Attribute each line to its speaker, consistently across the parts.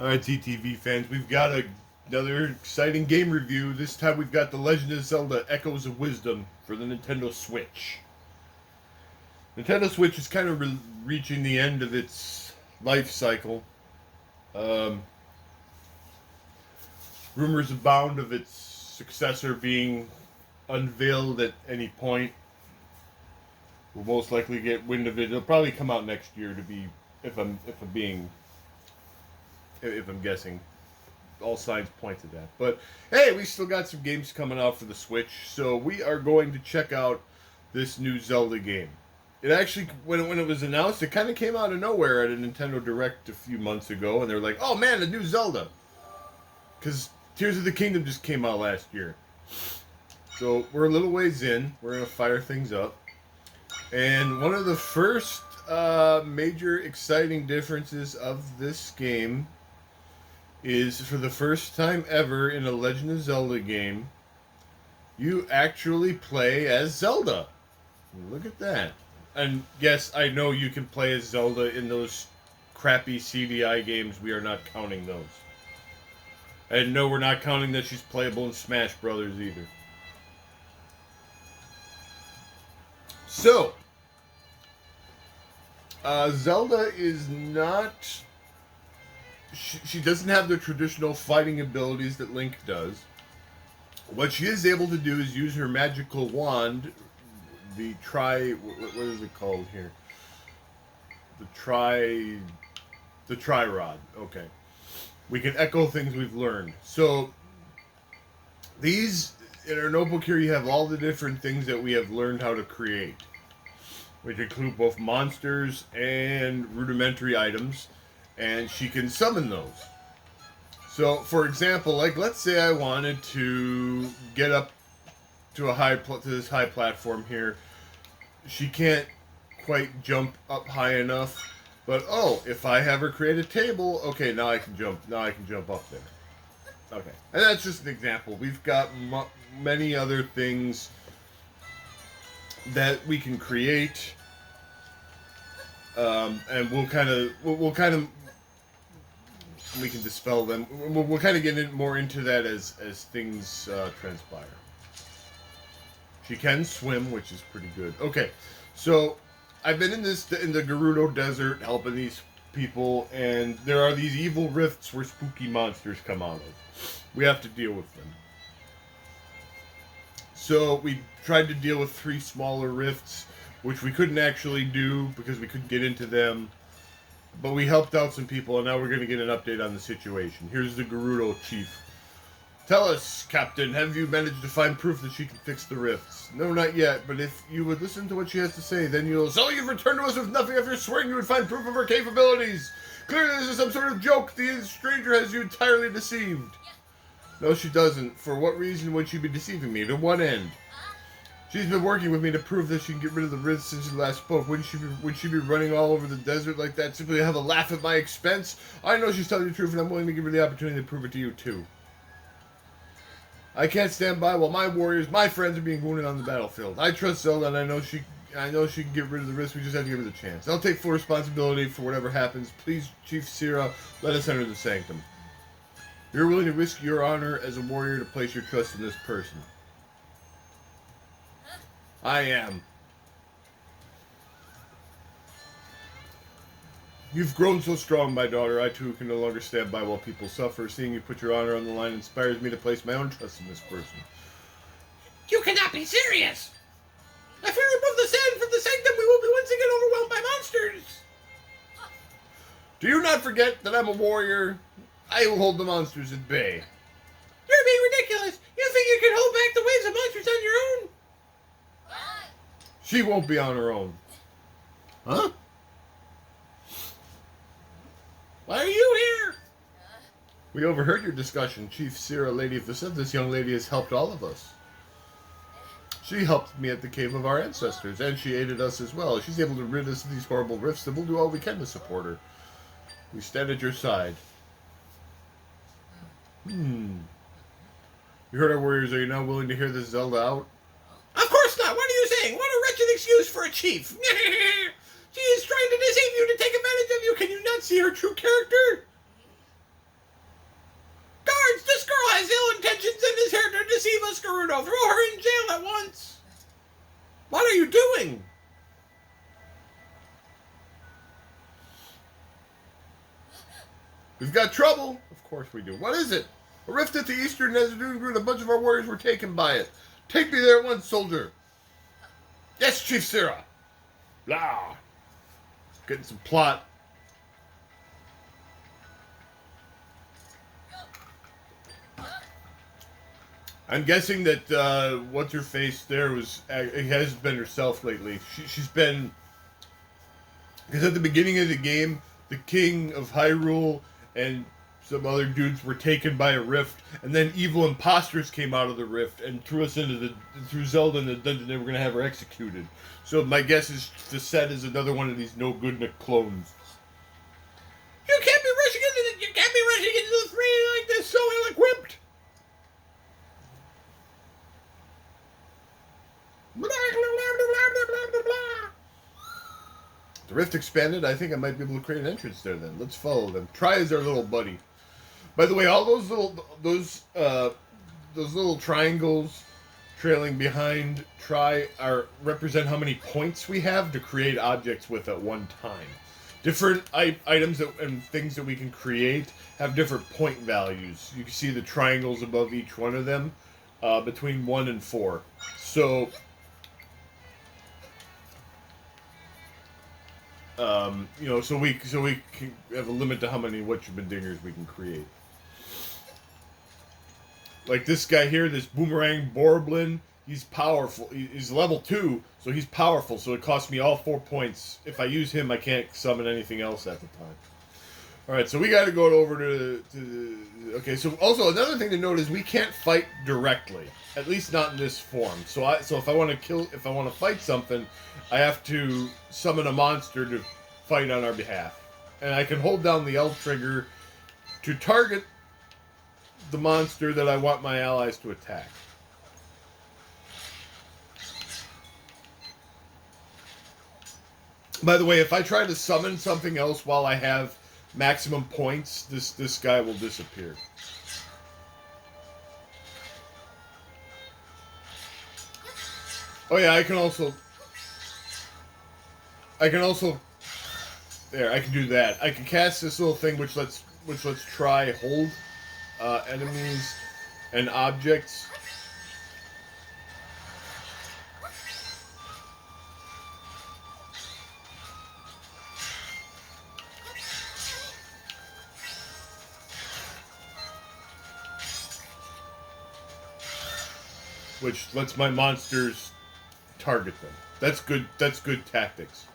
Speaker 1: Alright, ZTV fans, we've got another exciting game review. This time we've got The Legend of Zelda Echoes of Wisdom for the Nintendo Switch. Nintendo Switch is kind of reaching the end of its life cycle. Rumors abound of its successor being unveiled at any point. We'll most likely get wind of it. It'll probably come out next year, to be, if I'm guessing. All signs point to that. But hey, we still got some games coming out for the Switch, so we are going to check out this new Zelda game. It actually, when it was announced, it kind of came out of nowhere at a Nintendo Direct a few months ago, and they were like, "Oh man, a new Zelda!" Because Tears of the Kingdom just came out last year. So we're a little ways in. We're gonna fire things up, and one of the first major exciting differences of this game is, for the first time ever in a Legend of Zelda game, you actually play as Zelda. Look at that. And yes, I know you can play as Zelda in those crappy CDI games. We are not counting those. And no, we're not counting that she's playable in Smash Brothers either. So, Zelda is not... She doesn't have the traditional fighting abilities that Link does. What she is able to do is use her magical wand, the what is it called here? The Tri-Rod. Okay. We can echo things we've learned. So, these, in our notebook here, you have all the different things that we have learned how to create, which include both monsters and rudimentary items. And she can summon those. So, for example, like, let's say I wanted to get up to this high platform here. She can't quite jump up high enough, but if I have her create a table, okay, now I can jump. Now I can jump up there. Okay, and that's just an example. We've got many other things that we can create, and we'll kind of. We can dispel them. We'll kind of get more into that as things transpire. She can swim, which is pretty good. Okay, so I've been in the Gerudo Desert helping these people, and there are these evil rifts where spooky monsters come out of. We have to deal with them. So we tried to deal with 3 smaller rifts, which we couldn't actually do because we couldn't get into them. But we helped out some people, and now we're going to get an update on the situation. Here's the Gerudo chief. Tell us, Captain, have you managed to find proof that she can fix the rifts? No, not yet, but if you would listen to what she has to say, then you'll... So you've returned to us with nothing after swearing you would find proof of her capabilities! Clearly this is some sort of joke. The stranger has you entirely deceived. No, she doesn't. For what reason would she be deceiving me? To what end? She's been working with me to prove that she can get rid of the rifts since she last spoke. Would she be running all over the desert like that simply to have a laugh at my expense? I know she's telling the truth, and I'm willing to give her the opportunity to prove it to you, too. I can't stand by while my warriors, my friends, are being wounded on the battlefield. I trust Zelda, and I know she can get rid of the rifts. We just have to give her the chance. I'll take full responsibility for whatever happens. Please, Chief Sira, let us enter the sanctum. You're willing to risk your honor as a warrior to place your trust in this person. I am. You've grown so strong, my daughter. I, too, can no longer stand by while people suffer. Seeing you put your honor on the line inspires me to place my own trust in this person.
Speaker 2: You cannot be serious! If we remove the sand from the sanctum, we will be once again overwhelmed by monsters!
Speaker 1: Do you not forget that I'm a warrior? I will hold the monsters at bay.
Speaker 2: You're being ridiculous! You think you can hold back the waves of monsters on your own?
Speaker 1: She won't be on her own. Huh?
Speaker 2: Why are you here?
Speaker 1: We overheard your discussion, Chief Sira, Lady of the Sun. This young lady has helped all of us. She helped me at the Cave of our Ancestors, and she aided us as well. She's able to rid us of these horrible rifts, and we'll do all we can to support her. We stand at your side. You heard our warriors. Are you now willing to hear this Zelda out?
Speaker 2: Of course not! What are you saying? What a wretched excuse for a chief! She is trying to deceive you, to take advantage of you! Can you not see her true character? intentions and is here to deceive us, Gerudo. Throw her in jail at once.
Speaker 1: What are you doing? We've got trouble. Of course we do. What is it? A rift at the eastern Nezadun Green. A bunch of our warriors were taken by it. Take me there at once, soldier. Yes, Chief Sira. Blah. Getting some plot. I'm guessing that what's her face there was it has been herself lately. She's been, because at the beginning of the game, the king of Hyrule and some other dudes were taken by a rift, and then evil imposters came out of the rift and threw Zelda in the dungeon. They were going to have her executed. So my guess is the set is another one of these no good clones.
Speaker 2: You can't be rushing into the fray like this, so ill-equipped.
Speaker 1: The rift expanded. I think I might be able to create an entrance there. Then let's follow them. Try is our little buddy. By the way, all those little triangles trailing behind represent how many points we have to create objects with at one time. Different items and things that we can create have different point values. You can see the triangles above each one of them, between 1 and 4. So, so we can have a limit to how many whatchamajigers we can create. Like this guy here, this Boomerang Borblin, he's powerful. He's level 2, so he's powerful. So it costs me all 4 points. If I use him, I can't summon anything else at the time. All right, so we got to go over to. Okay, so also another thing to note is we can't fight directly, at least not in this form. So if I want to fight something, I have to summon a monster to fight on our behalf, and I can hold down the L trigger to target the monster that I want my allies to attack. By the way, if I try to summon something else while I have maximum points, this guy will disappear. Oh yeah, I can also there, I can do that. I can cast this little thing which lets try hold enemies and objects. Which lets my monsters target them. That's good tactics.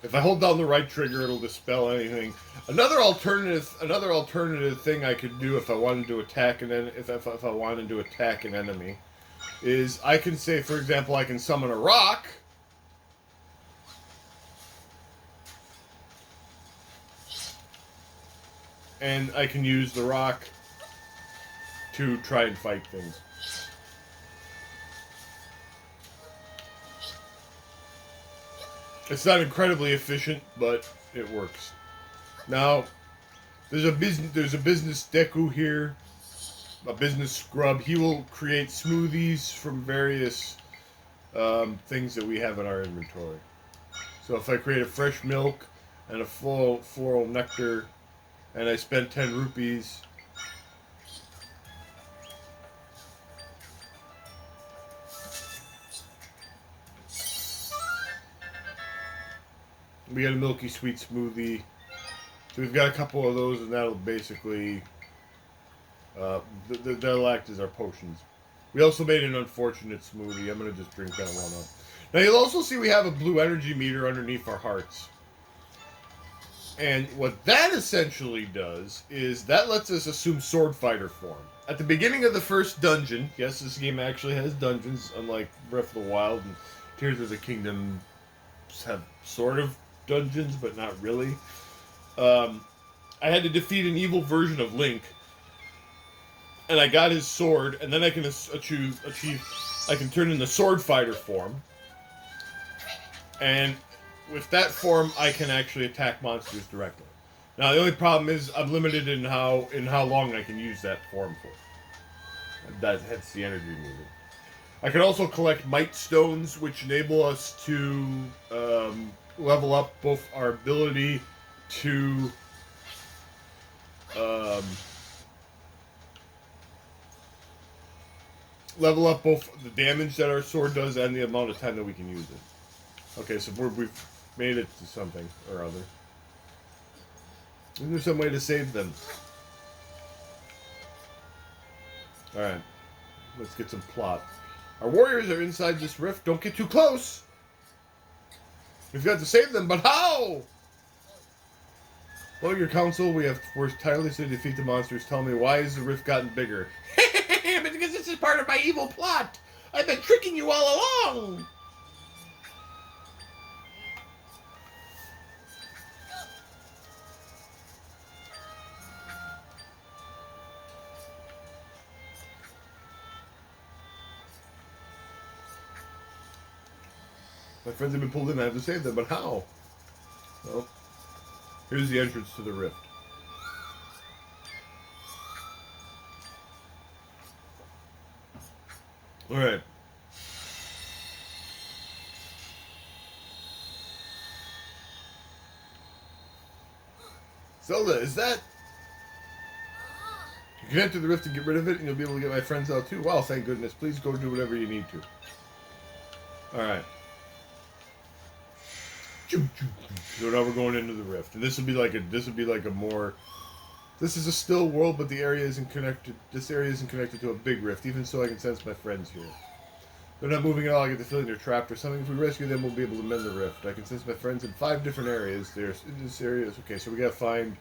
Speaker 1: If I hold down the right trigger, it'll dispel anything. Another alternative thing I could do if I wanted to attack if I wanted to attack an enemy is I can say, for example, I can summon a rock. And I can use the rock to try and fight things. It's not incredibly efficient, but it works. Now, there's a business Deku here, a business scrub. He will create smoothies from various things that we have in our inventory. So if I create a fresh milk and a full floral nectar, and I spend 10 rupees, we got a milky sweet smoothie. So we've got a couple of those, and that'll basically that'll act as our potions. We also made an unfortunate smoothie. I'm gonna just drink that one up. Now you'll also see we have a blue energy meter underneath our hearts, and what that essentially does is that lets us assume sword fighter form. At the beginning of the first dungeon, yes, this game actually has dungeons, unlike Breath of the Wild and Tears of the Kingdom have sort of dungeons, but not really. I had to defeat an evil version of Link, and I got his sword, and then I can achieve. I can turn in the sword fighter form, and with that form, I can actually attack monsters directly. Now, the only problem is I'm limited in how long I can use that form for. That's the energy needed. I can also collect might stones, which enable us to level up both our ability to level up both the damage that our sword does and the amount of time that we can use it. Okay, so we've made it to something or other. Is there some way to save them? Alright. Let's get some plot. Our warriors are inside this rift. Don't get too close! We've got to save them, but how? Well, your counsel, we have worked tirelessly to defeat the monsters. Tell me, why has the rift gotten bigger?
Speaker 2: Because this is part of my evil plot. I've been tricking you all along.
Speaker 1: My friends have been pulled in. I have to save them, but how? Well, here's the entrance to the rift. Alright. Zelda, is that... You can enter the rift and get rid of it, and you'll be able to get my friends out too. Wow, thank goodness. Please go do whatever you need to. Alright. So now we're going into the rift. And this would be like a more... This is a still world, but the area isn't connected. This area isn't connected to a big rift. Even so, I can sense my friends here. They're not moving at all. I get the feeling they're trapped or something. If we rescue them, we'll be able to mend the rift. I can sense my friends in 5 different areas. There's in this area. Okay, so we gotta find.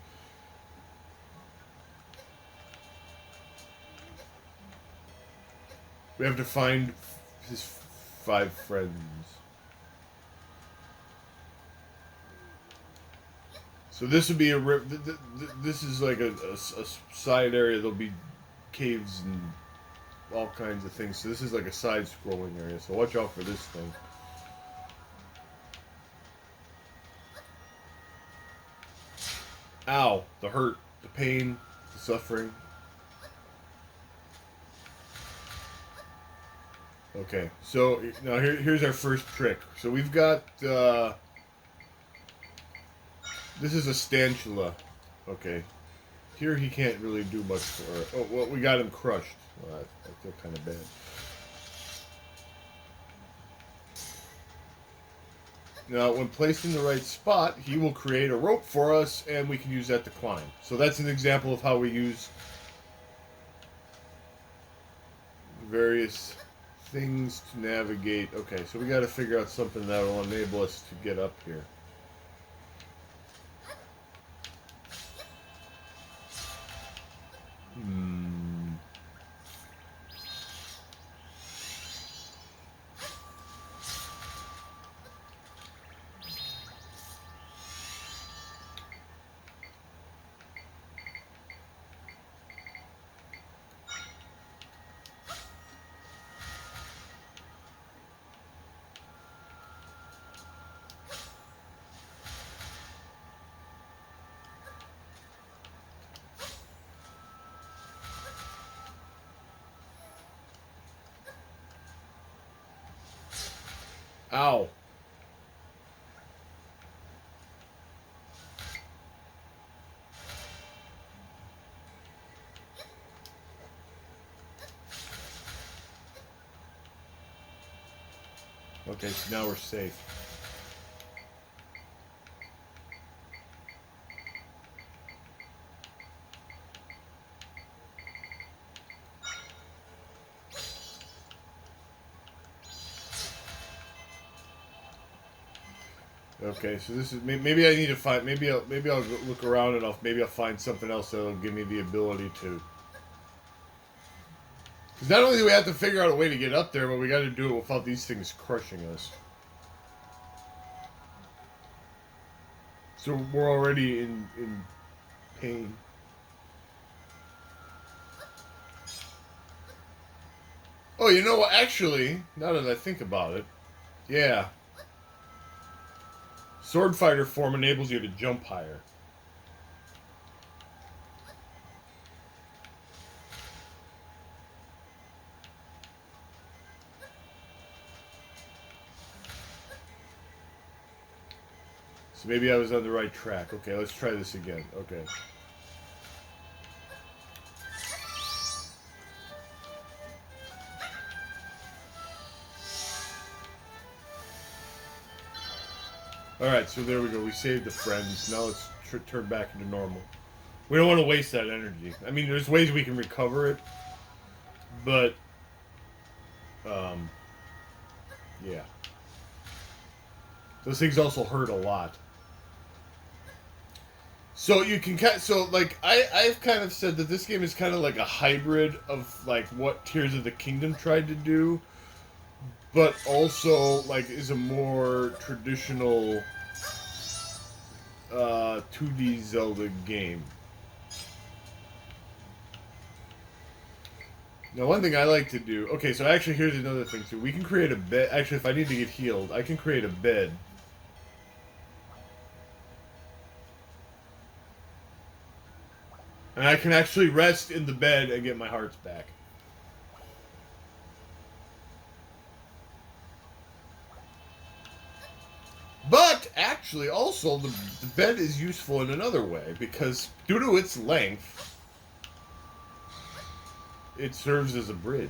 Speaker 1: We have to find his 5 friends. So this would be a rift. This is like a side area. There'll be caves and all kinds of things. So this is like a side-scrolling area. So watch out for this thing. Ow! The hurt, the pain, the suffering. Okay, so now here's our first trick. So we've got. This is a stantula. Okay. Here he can't really do much for it. Oh, well, we got him crushed. Well, I feel kind of bad. Now, when placed in the right spot, he will create a rope for us, and we can use that to climb. So that's an example of how we use various things to navigate. Okay, so we got to figure out something that will enable us to get up here. Ow. Okay, so now we're safe. Okay, so this is maybe I need to find maybe I'll look around and I'll find something else that'll give me the ability to. Because not only do we have to figure out a way to get up there, but we got to do it without these things crushing us. So we're already in pain. Oh, you know what? Actually, now that I think about it, yeah. Sword fighter form enables you to jump higher. So maybe I was on the right track. Okay, let's try this again. Okay. Alright, so there we go. We saved the friends. Now let's turn back into normal. We don't want to waste that energy. I mean, there's ways we can recover it. But, yeah. Those things also hurt a lot. So you can like I've kind of said that this game is kind of like a hybrid of like what Tears of the Kingdom tried to do, but also like is a more traditional 2D Zelda game. Now, one thing I like to do... Okay, so actually, here's another thing, too. We can create a bed... Actually, if I need to get healed, I can create a bed. And I can actually rest in the bed and get my hearts back. But, actually, also, the bed is useful in another way, because due to its length, it serves as a bridge.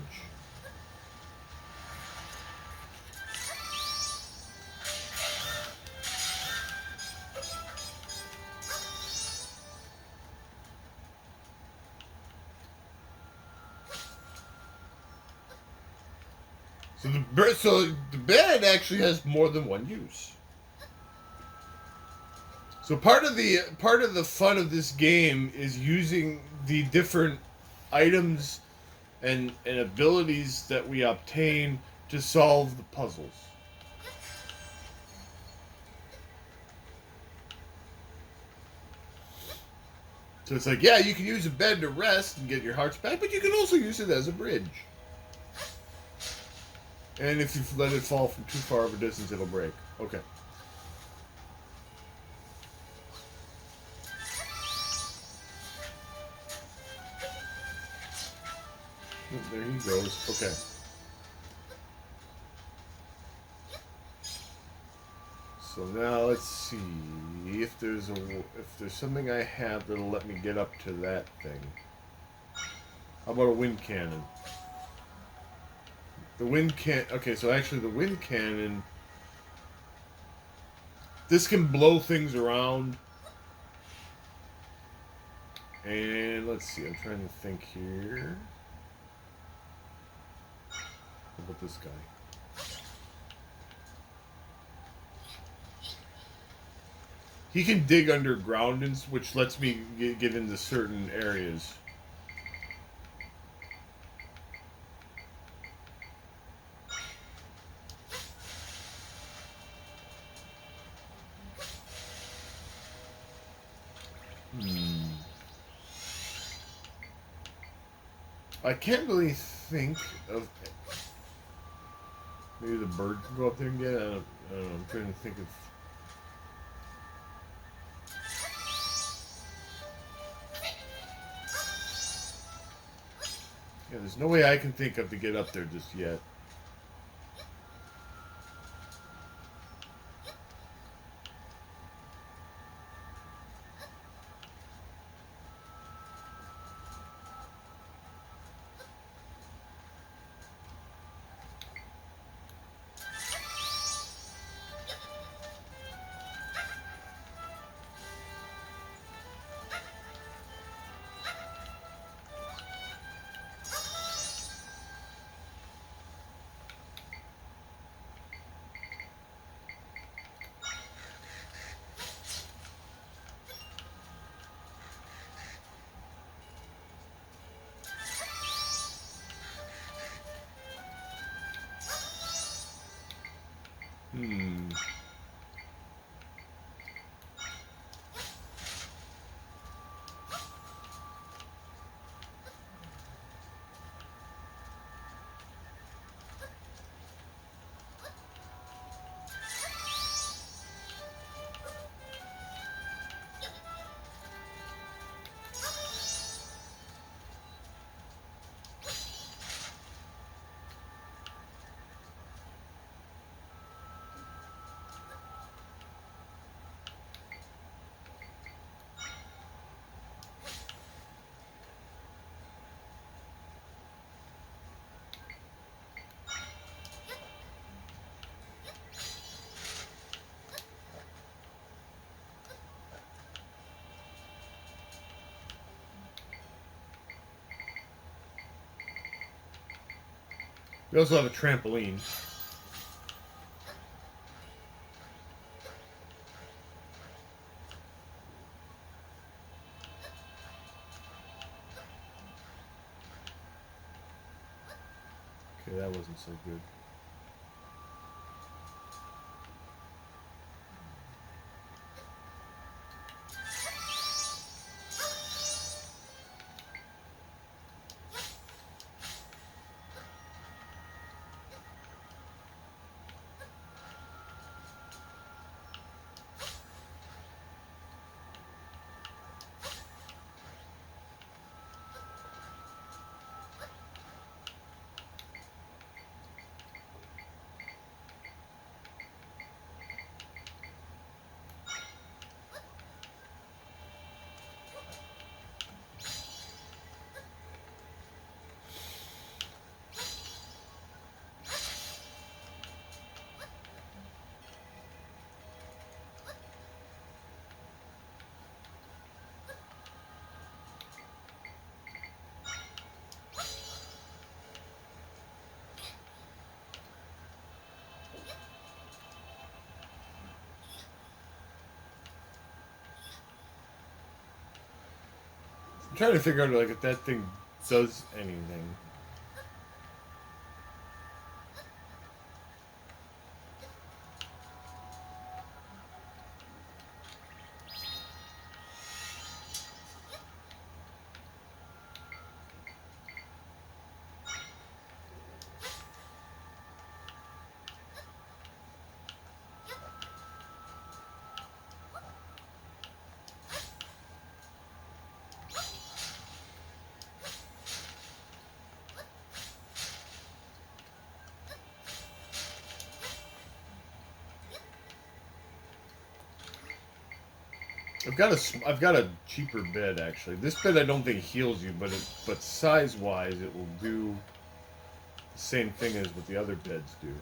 Speaker 1: So the bed actually has more than one use. So part of the fun of this game is using the different items and abilities that we obtain to solve the puzzles. So it's like, yeah, you can use a bed to rest and get your hearts back, but you can also use it as a bridge. And if you let it fall from too far of a distance, it'll break. Okay. There he goes. Okay. So now let's see if there's something I have that'll let me get up to that thing. How about a wind cannon? The wind can... Okay, so actually the wind cannon... This can blow things around. And let's see, I'm trying to think here. How about this guy? He can dig underground, which lets me get into certain areas. I can't really think of... Maybe the bird can go up there and get it? I don't know. I'm trying to think of... Yeah, there's no way I can think of to get up there just yet. We also have a trampoline. Okay, that wasn't so good. I'm trying to figure out like if that thing does anything. I've got a cheaper bed actually. This bed I don't think heals you, but size wise it will do the same thing as what the other beds do.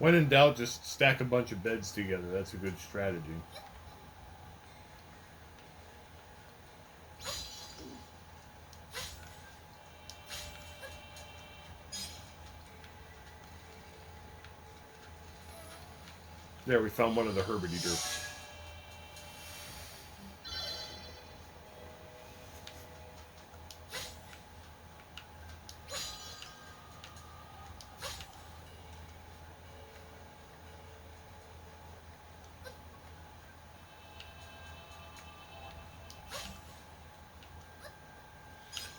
Speaker 1: When in doubt, just stack a bunch of beds together. That's a good strategy. There, we found one of the herbity derps.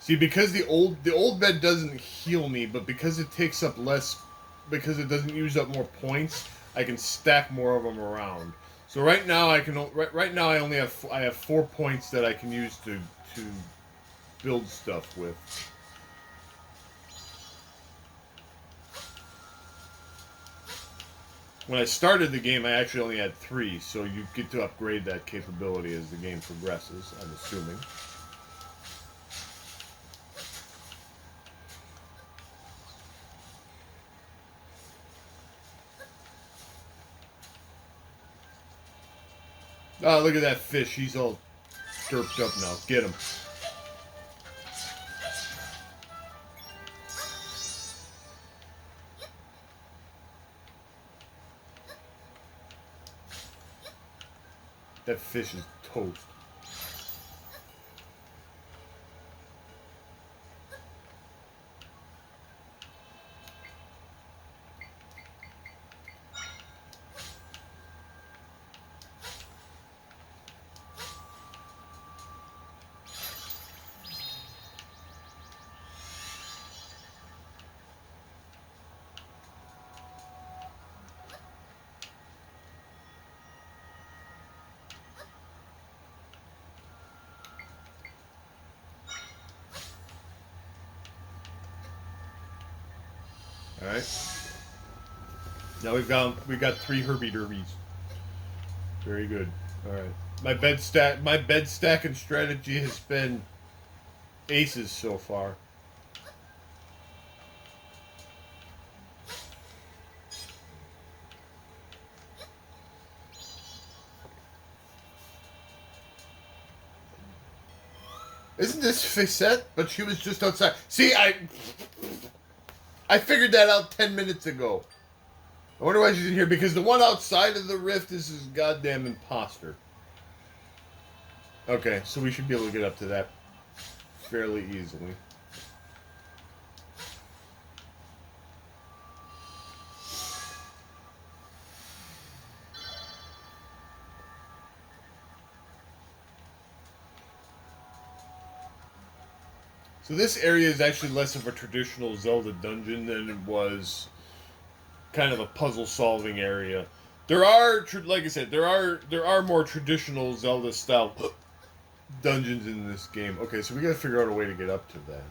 Speaker 1: See, because the old bed doesn't heal me, but because it takes up less, because it doesn't use up more points, I can stack more of them around. So right now right now I only have 4 points that I can use to build stuff with. When I started the game, I actually only had 3, so you get to upgrade that capability as the game progresses, I'm assuming. Oh, look at that fish. He's all derped up now. Get him. That fish is toast. right. Now we got 3 Herbie Derbies. Very good. All right. My bed stacking strategy has been aces so far. Isn't this Facette? But she was just outside. See, I figured that out 10 minutes ago. I wonder why she's in here, because the one outside of the rift is this goddamn imposter. Okay, so we should be able to get up to that fairly easily. So this area is actually less of a traditional Zelda dungeon than it was kind of a puzzle-solving area. There are, like I said, there are more traditional Zelda-style dungeons in this game. Okay, so we gotta figure out a way to get up to that.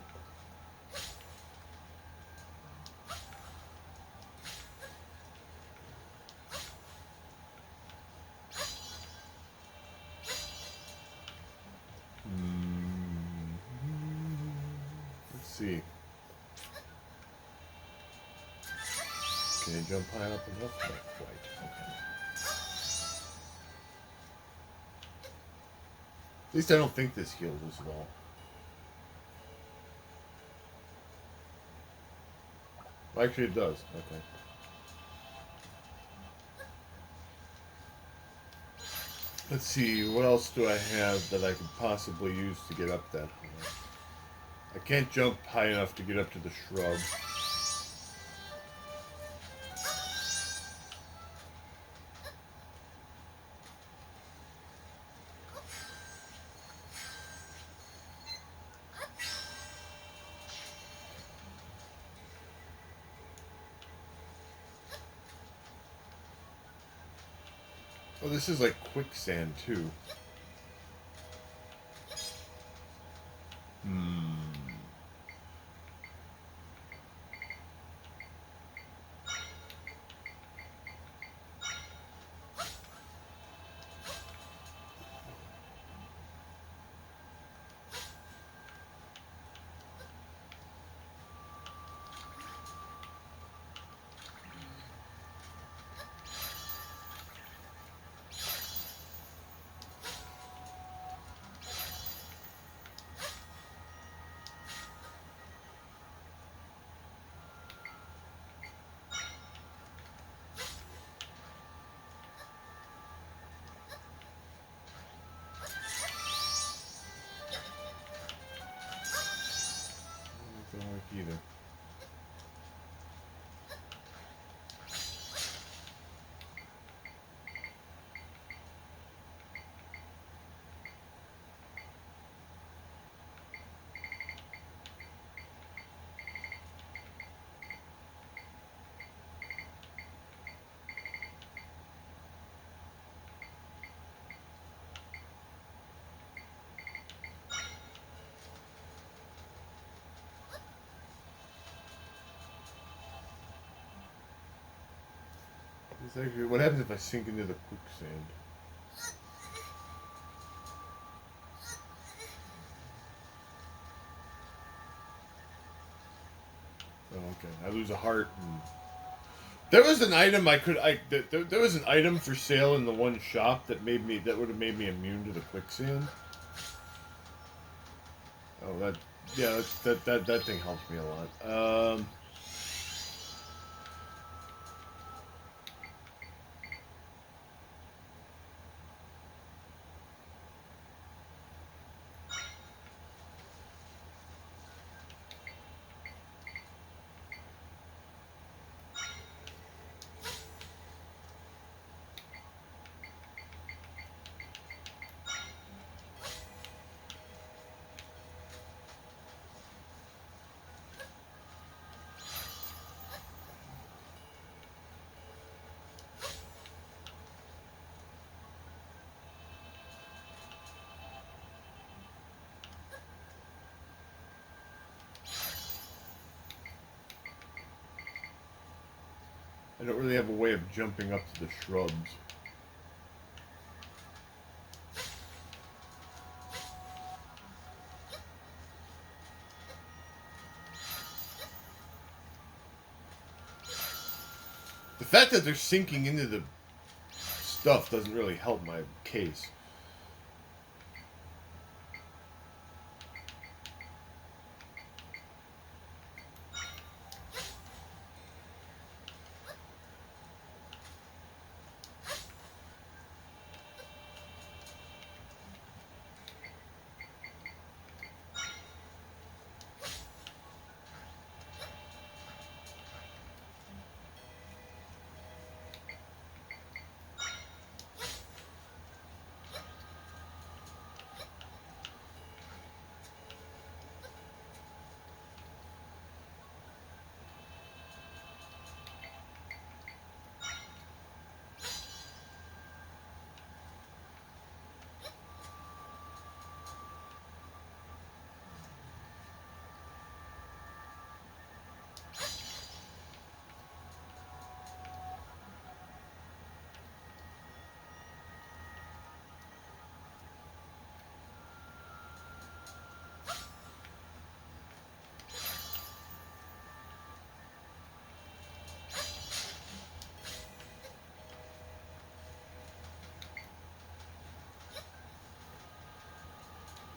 Speaker 1: Let's see. Can I jump high up enough? Not quite. Okay. At least I don't think this heals as well. Well, actually, it does. Okay. Let's see. What else do I have that I could possibly use to get up that high? I can't jump high enough to get up to the shrub. Oh, this is like quicksand, too. Don't work either. It's actually, what happens if I sink into the quicksand? Oh, okay. I lose a heart. There was an item there was an item for sale in the one shop that would have made me immune to the quicksand. Oh, that thing helps me a lot. I don't really have a way of jumping up to the shrubs. The fact that they're sinking into the stuff doesn't really help my case.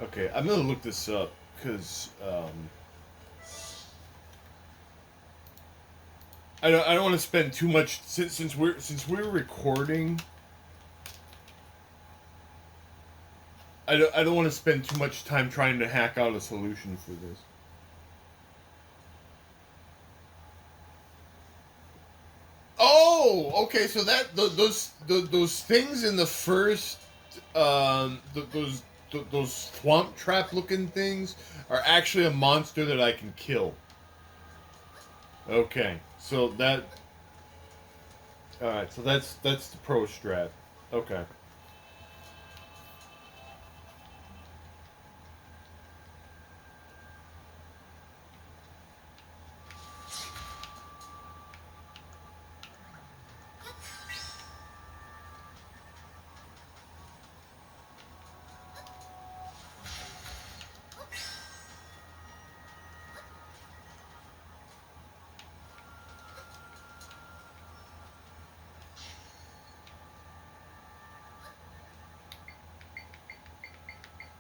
Speaker 1: Okay, I'm gonna look this up because I don't want to spend too much since we're recording. I don't want to spend too much time trying to hack out a solution for this. Oh, okay. So those things in the first those swamp trap looking things are actually a monster that I can kill. Okay, so that. All right, so that's the pro strat. Okay.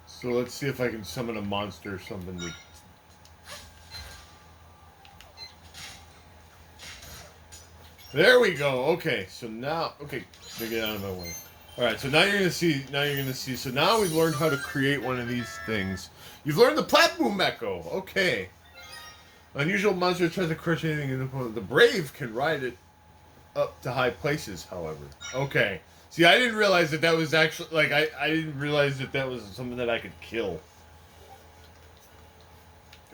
Speaker 1: So let's see if I can summon a monster or something to. There we go. Okay, so now, okay, get out of my way. All right, so now you're gonna see. Now you're gonna see. So now we've learned how to create one of these things. You've learned the platform echo. Okay. Unusual monster tries to crush anything in the opponent. The brave can ride it up to high places. However, okay. See, I didn't realize that was actually like I didn't realize that was something that I could kill.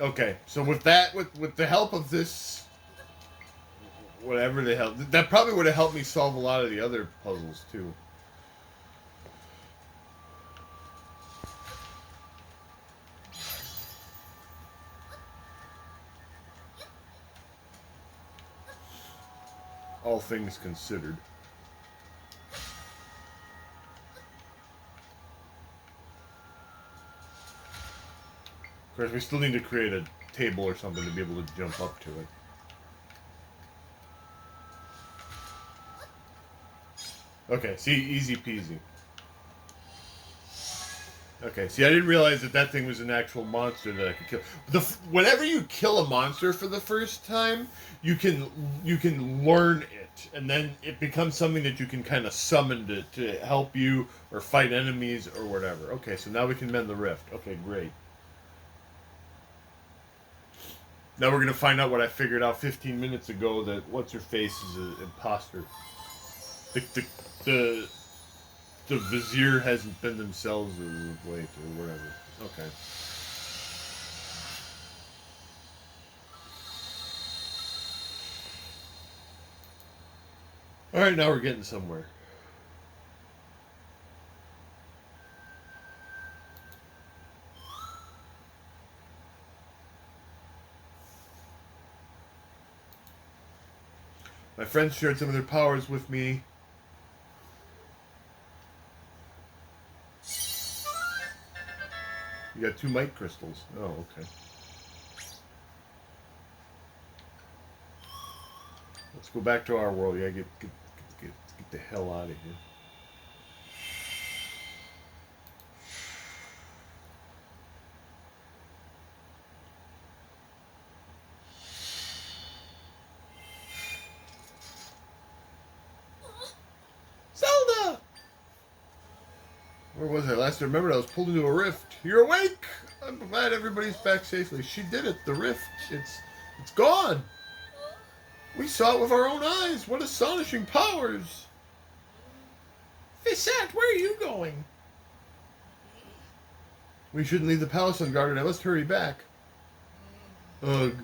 Speaker 1: Okay, so with that, with the help of this, whatever the hell, that probably would have helped me solve a lot of the other puzzles too. All things considered. Of course, we still need to create a table or something to be able to jump up to it. Okay, see, easy peasy. Okay, see, I didn't realize that thing was an actual monster that I could kill. Whenever you kill a monster for the first time, you can learn it, and then it becomes something that you can kind of summon to help you or fight enemies or whatever. Okay, so now we can mend the rift. Okay, great. Now we're gonna find out what I figured out 15 minutes ago, that what's her face is an imposter. The the vizier hasn't been themselves as of late or whatever. Okay. All right, now we're getting somewhere. My friends shared some of their powers with me. You got 2 might crystals. Oh, okay. Let's go back to our world. Yeah, get the hell out of here.
Speaker 2: Zelda!
Speaker 1: Where was I? Last I remembered, I was pulled into a rift. You're awake! I'm glad everybody's back safely. She did it. The rift. It's gone. We saw it with our own eyes. What astonishing powers!
Speaker 2: Fisette, where are you going?
Speaker 1: We shouldn't leave the palace unguarded. I must hurry back. Ugh.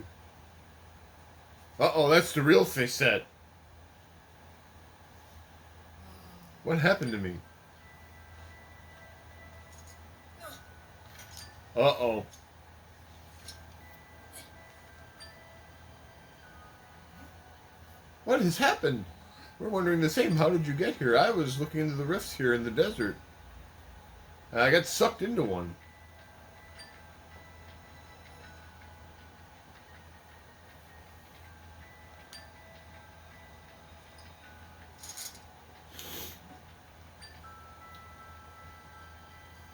Speaker 1: Uh-oh, that's the real Fisette. What happened to me? Uh-oh. What has happened? We're wondering the same. How did you get here? I was looking into the rifts here in the desert. I got sucked into one.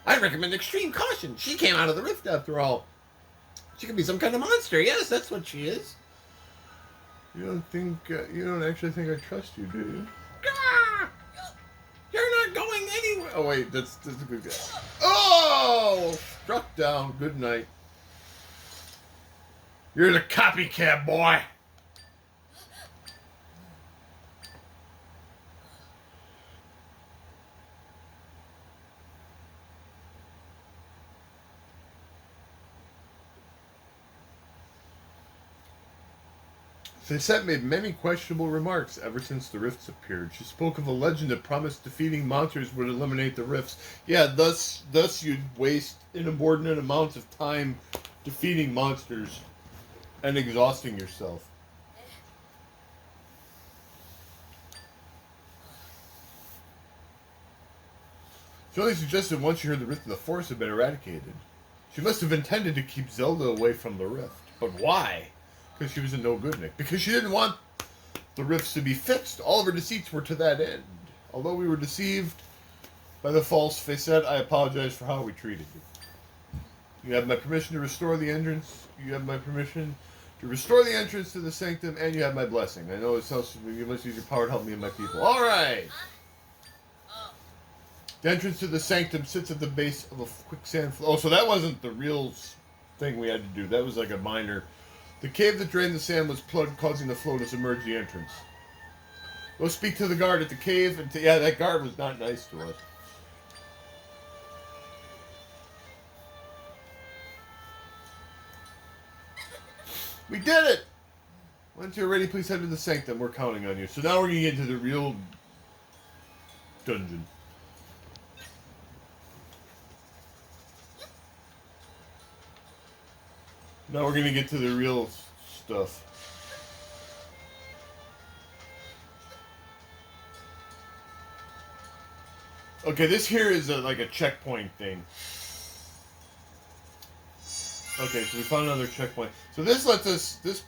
Speaker 2: I recommend extreme caution. She came out of the rift after all. She could be some kind of monster. Yes, that's what she is.
Speaker 1: You don't actually think I trust you, do you?
Speaker 2: Gah! You're not going anywhere.
Speaker 1: Oh wait, that's a good guy. Oh! Struck down. Good night. You're the copycat boy. Fisette made many questionable remarks ever since the rifts appeared. She spoke of a legend that promised defeating monsters would eliminate the rifts. Yeah, thus you'd waste inordinate amounts of time defeating monsters and exhausting yourself. She only suggested once she heard the rift of the forest had been eradicated. She must have intended to keep Zelda away from the rift. But why? Because she was a no-good-nick. Because she didn't want the rifts to be fixed. All of her deceits were to that end. Although we were deceived by the false Fisette, I apologize for how we treated you. You have my permission to restore the entrance. You have my permission to restore the entrance to the sanctum, and you have my blessing. I know it sounds you must use your power to help me and my people. All right. The entrance to the sanctum sits at the base of a quicksand flow. Oh, so that wasn't the real thing we had to do. That was like a minor. The cave that drained the sand was plugged, causing the flow to submerge the entrance. Go speak to the guard at the cave. And yeah, that guard was not nice to us. We did it! Once you're ready, please head to the sanctum. We're counting on you. So now we're going to get into the real dungeon. Now we're going to get to the real stuff. Okay, this here is like a checkpoint thing. Okay, so we found another checkpoint. So this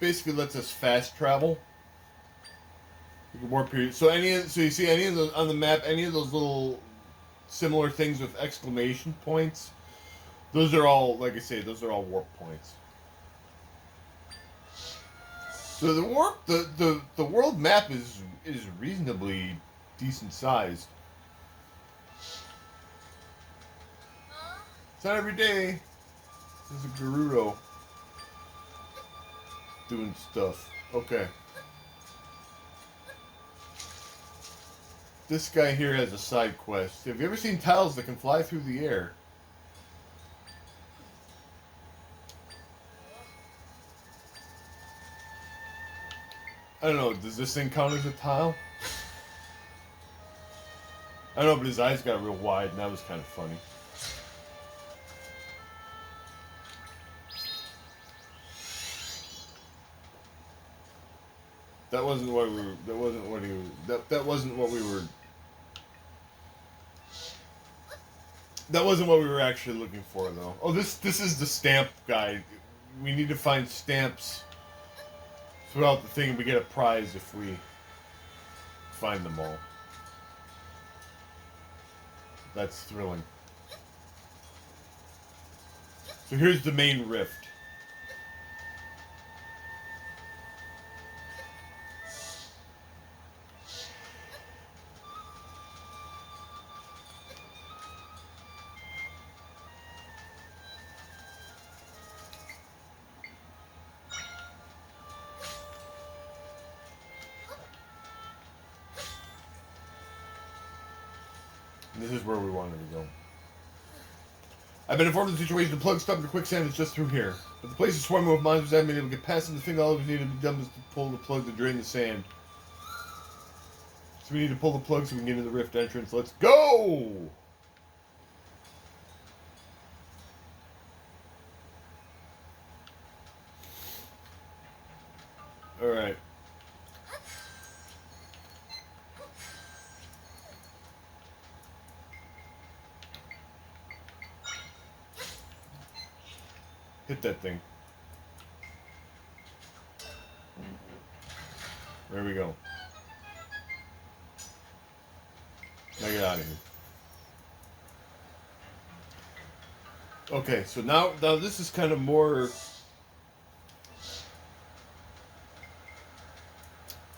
Speaker 1: basically lets us fast travel. Warp period. So you see any of those on the map, any of those little similar things with exclamation points, those are all, like I say, those are all warp points. So the world map is reasonably decent sized. It's not every day there's a Gerudo doing stuff. Okay. This guy here has a side quest. Have you ever seen tiles that can fly through the air? I don't know, does this thing count as a tile? I don't know, but his eyes got real wide, and that was kind of funny. That wasn't what we were. That wasn't what he was. That wasn't what we were. That wasn't what we were actually looking for, though. Oh, this is the stamp guide. We need to find stamps throughout the thing, and we get a prize if we find them all. That's thrilling. So here's the main rift. This is where we wanted to go. I've been informed of the situation. The plug stuck in the quicksand is just through here. But the place is swarming with monsters. I haven't been able to get past them. The thing all we need to be done is to pull the plug to drain the sand. So we need to pull the plug so we can get into the rift entrance. Let's go! Alright. Hit that thing. There we go. Now get out of here. Okay, so now this is kind of more.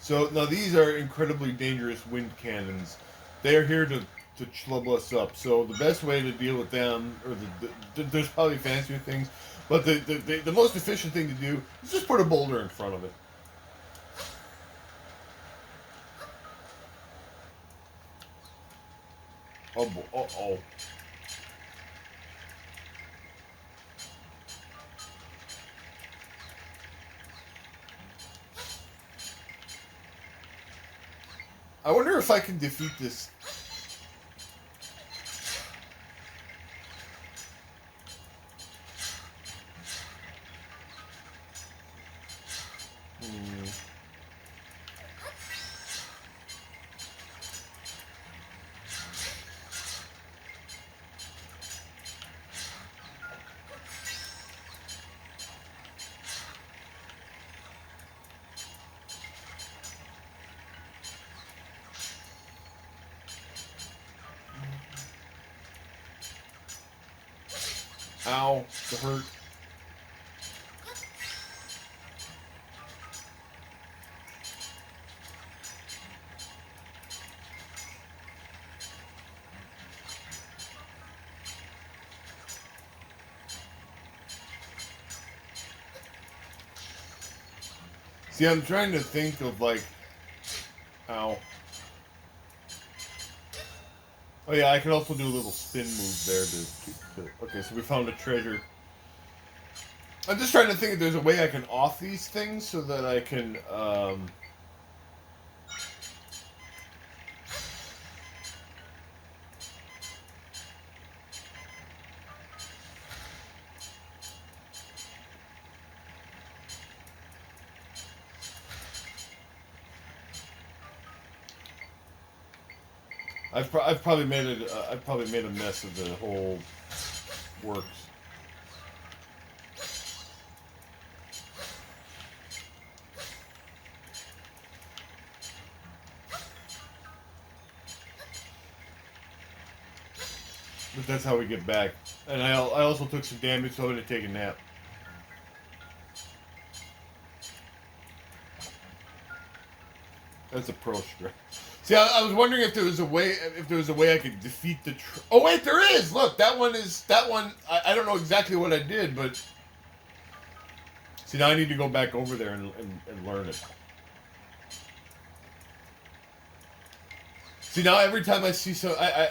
Speaker 1: So now these are incredibly dangerous wind cannons. They are here to chlub us up. So the best way to deal with them, or there's probably fancier things, but the most efficient thing to do is just put a boulder in front of it. Oh, uh-oh. I wonder if I can defeat this. Ow, the hurt. See, I'm trying to think of like, ow. Oh yeah, I can also do a little spin move there to okay, so we found a treasure. I'm just trying to think if there's a way I can off these things so that I can, I've probably made it. I've probably made a mess of the whole works. But that's how we get back. And I also took some damage, so I'm gonna take a nap. That's a pro strat. See, I was wondering if there was a way I could defeat the. Oh wait, there is. Look, that one. I don't know exactly what I did, but see, now I need to go back over there and learn it. See, now every time I see I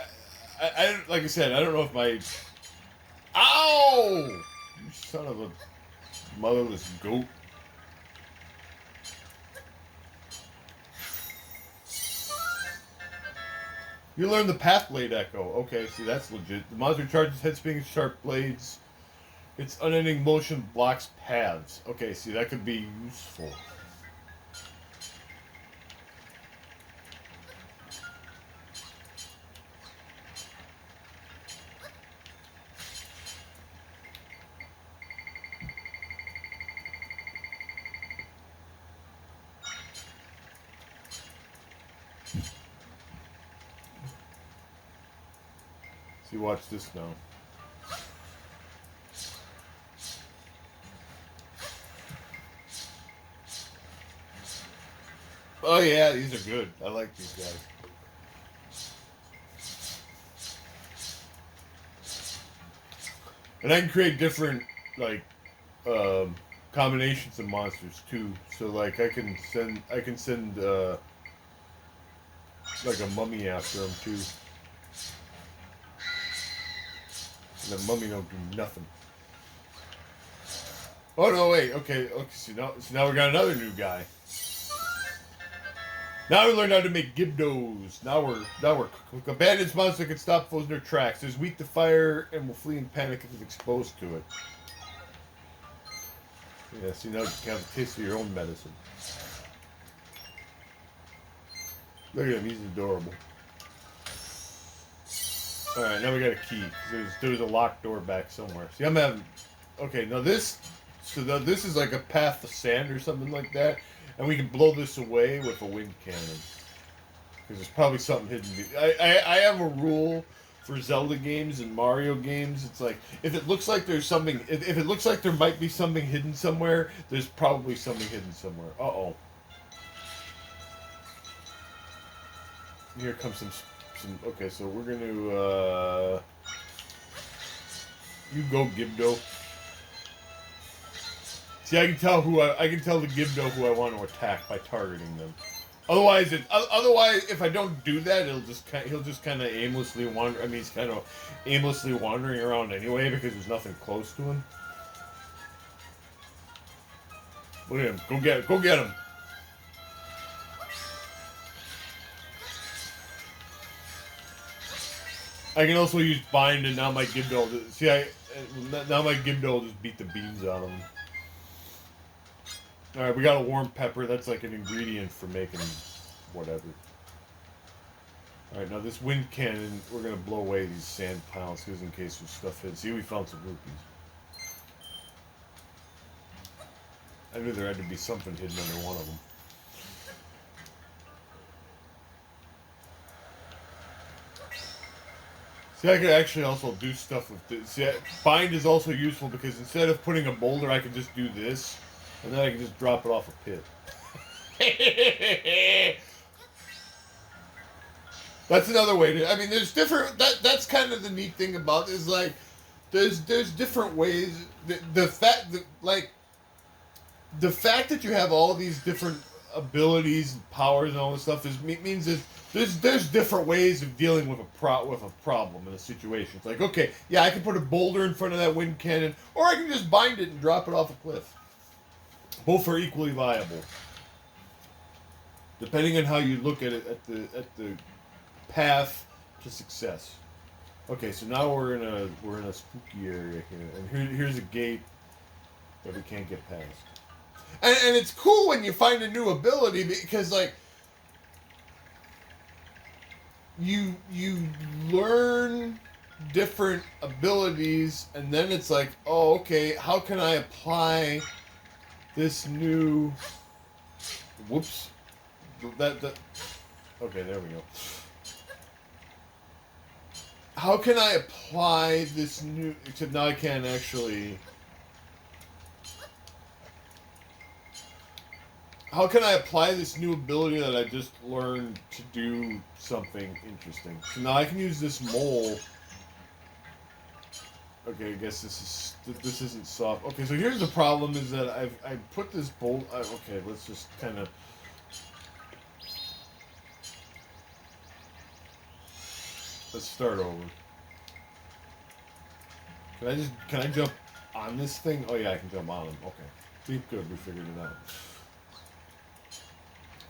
Speaker 1: like I said, I don't know if my. Ow! You son of a motherless goat. You learn the Path Blade Echo. Okay, see, that's legit. The monster charges head spinning sharp blades. Its unending motion blocks paths. Okay, see, that could be useful. See, watch this now. Oh yeah, these are good. I like these guys. And I can create different, like, combinations of monsters too. So like I can send like a mummy after them too. And the mummy don't do nothing. Oh no, wait. Okay. So now we got another new guy. Now we learned how to make Gibdos. Now we're abandoned monster can stop foes in their tracks. Is weak to fire and will flee in panic if it's exposed to it. Yeah, see now you can have a taste of your own medicine. Look at him, he's adorable. Alright, now we got a key. There's a locked door back somewhere. See, I'm having... Okay, now this... So now this is like a path of sand or something like that. And we can blow this away with a wind cannon. Because there's probably something hidden. I have a rule for Zelda games and Mario games. It's like, if it looks like there's something... If it looks like there might be something hidden somewhere, there's probably something hidden somewhere. Uh-oh. Here comes some... Okay, so we're gonna, you go, Gibdo. See, I can tell the Gibdo who I want to attack by targeting them. Otherwise, if I don't do that, he'll just kind of aimlessly wander. I mean, he's kind of aimlessly wandering around anyway because there's nothing close to him. Look at him. Go get him. I can also use bind, and now my Gibdo. Now my Gibdo will just beat the beans out of him. All right, we got a warm pepper. That's like an ingredient for making whatever. All right, now this wind cannon, we're gonna blow away these sand piles just in case there's stuff hidden. See, we found some rupees. I knew there had to be something hidden under one of them. See, I could actually also do stuff with this. See, bind is also useful because instead of putting a boulder, I can just do this, and then I can just drop it off a pit. That's another way to. I mean, there's different. That's kind of the neat thing about it, is like, there's different ways. The fact that you have all these different abilities and powers and all this stuff means that there's different ways of dealing with a problem in a situation. It's like, okay, yeah, I can put a boulder in front of that wind cannon, or I can just bind it and drop it off a cliff. Both are equally viable, depending on how you look at it at the path to success. Okay, so now we're in a spooky area here, and here's a gate that we can't get past. And it's cool when you find a new ability because, like, you learn different abilities, and then it's like, oh, okay, how can I apply this new... Whoops. Okay, there we go. How can I apply this new... Except now I can't actually... How can I apply this new ability that I just learned to do something interesting? So now I can use this mole. Okay, I guess this isn't soft. Okay, so here's the problem: is that I put this bolt. Okay, let's just kind of. Let's start over. Can I jump on this thing? Oh yeah, I can jump on him. Okay, good. We figured it out.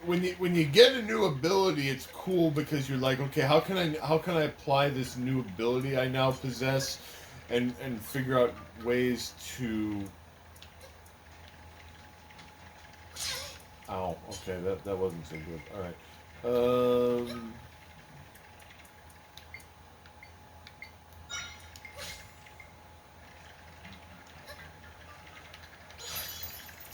Speaker 1: When you get a new ability, it's cool because you're like, okay, how can I apply this new ability I now possess, and figure out ways to. Ow. Okay, that wasn't so good. All right.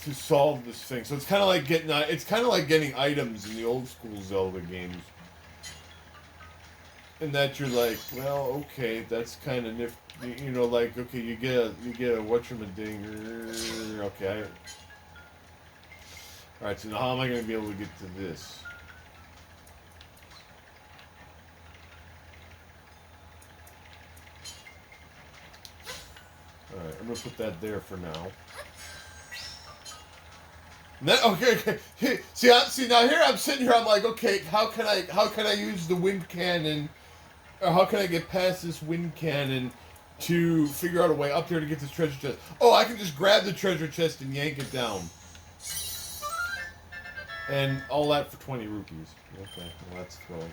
Speaker 1: To solve this thing, so it's kind of like getting items in the old school Zelda games, And that you're like, well, okay, that's kind of nifty. You know, like, okay, you get a whatchamadinger. Okay, all right. So now, how am I going to be able to get to this? All right, I'm going to put that there for now. Okay. See now here I'm sitting here. I'm like, okay, how can I use the wind cannon, or how can I get past this wind cannon to figure out a way up there to get this treasure chest? Oh, I can just grab the treasure chest and yank it down, and all that for 20 rupees. Okay, well that's throwing.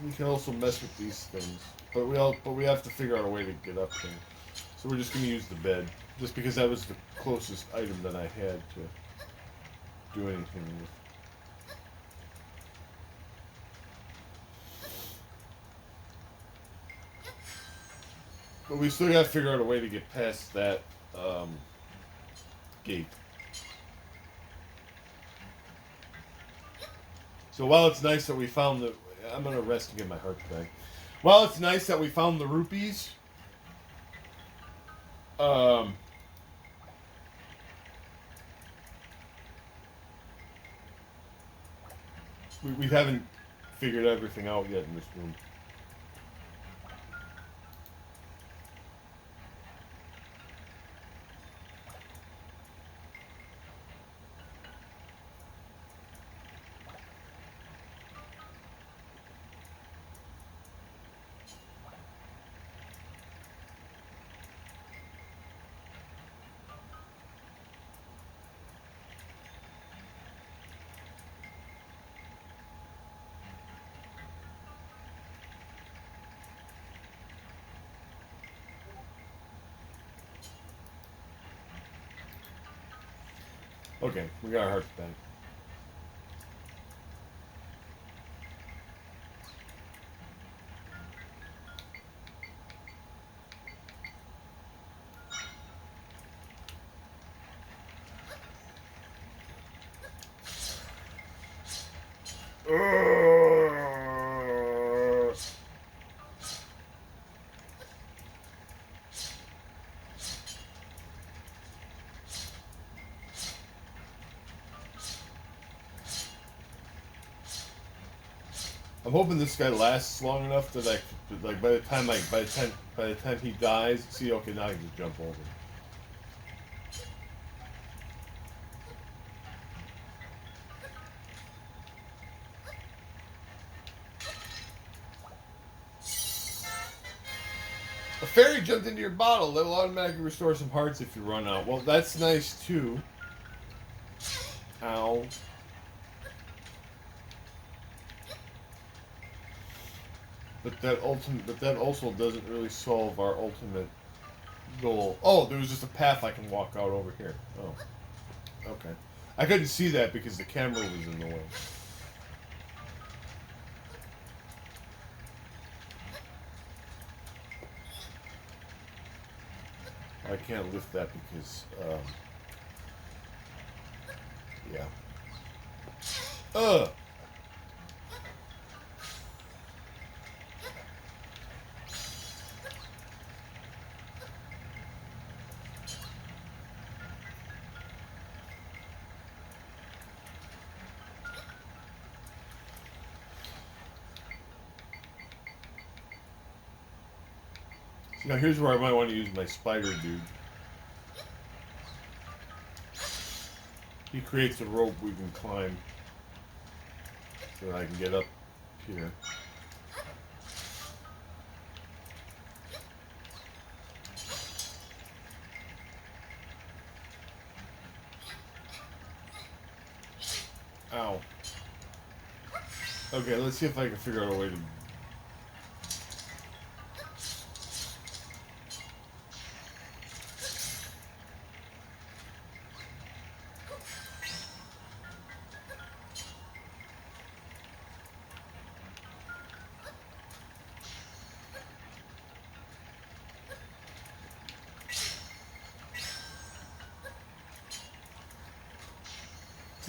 Speaker 1: We can also mess with these things, but we have to figure out a way to get up there. So we're just gonna use the bed, just because that was the closest item that I had to do anything with. But we still gotta figure out a way to get past that gate. So while it's nice that we found the, I'm gonna rest to get my heart back. While it's nice that we found the rupees, we haven't figured everything out yet in this room. Okay, we got our hearts back. I'm hoping this guy lasts long enough that like by the time he dies, see, okay, now I can just jump over. A fairy jumped into your bottle. That'll automatically restore some hearts if you run out. Well, that's nice too. Ow. But that also doesn't really solve our ultimate goal. Oh, there was just a path I can walk out over here. Oh. Okay. I couldn't see that because the camera was in the way. I can't lift that because, yeah. Ugh! Now here's where I might want to use my spider dude. He creates a rope we can climb so that I can get up here. Ow. Okay, let's see if I can figure out a way to...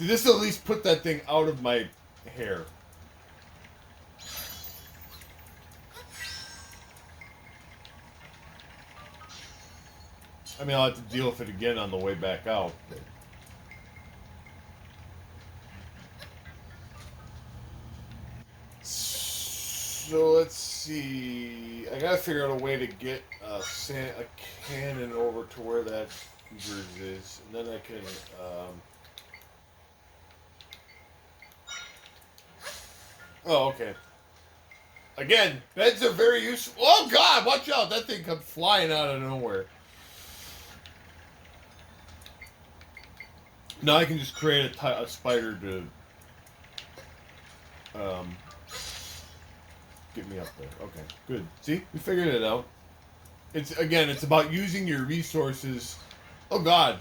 Speaker 1: See, this will at least put that thing out of my hair. I mean, I'll have to deal with it again on the way back out. So let's see. I gotta figure out a way to get a cannon over to where that yours is, and then I can. Oh, okay. Again, beds are very useful. Oh God, watch out! That thing comes flying out of nowhere. Now I can just create a spider to get me up there. Okay, good. See, we figured it out. It's about using your resources. Oh God.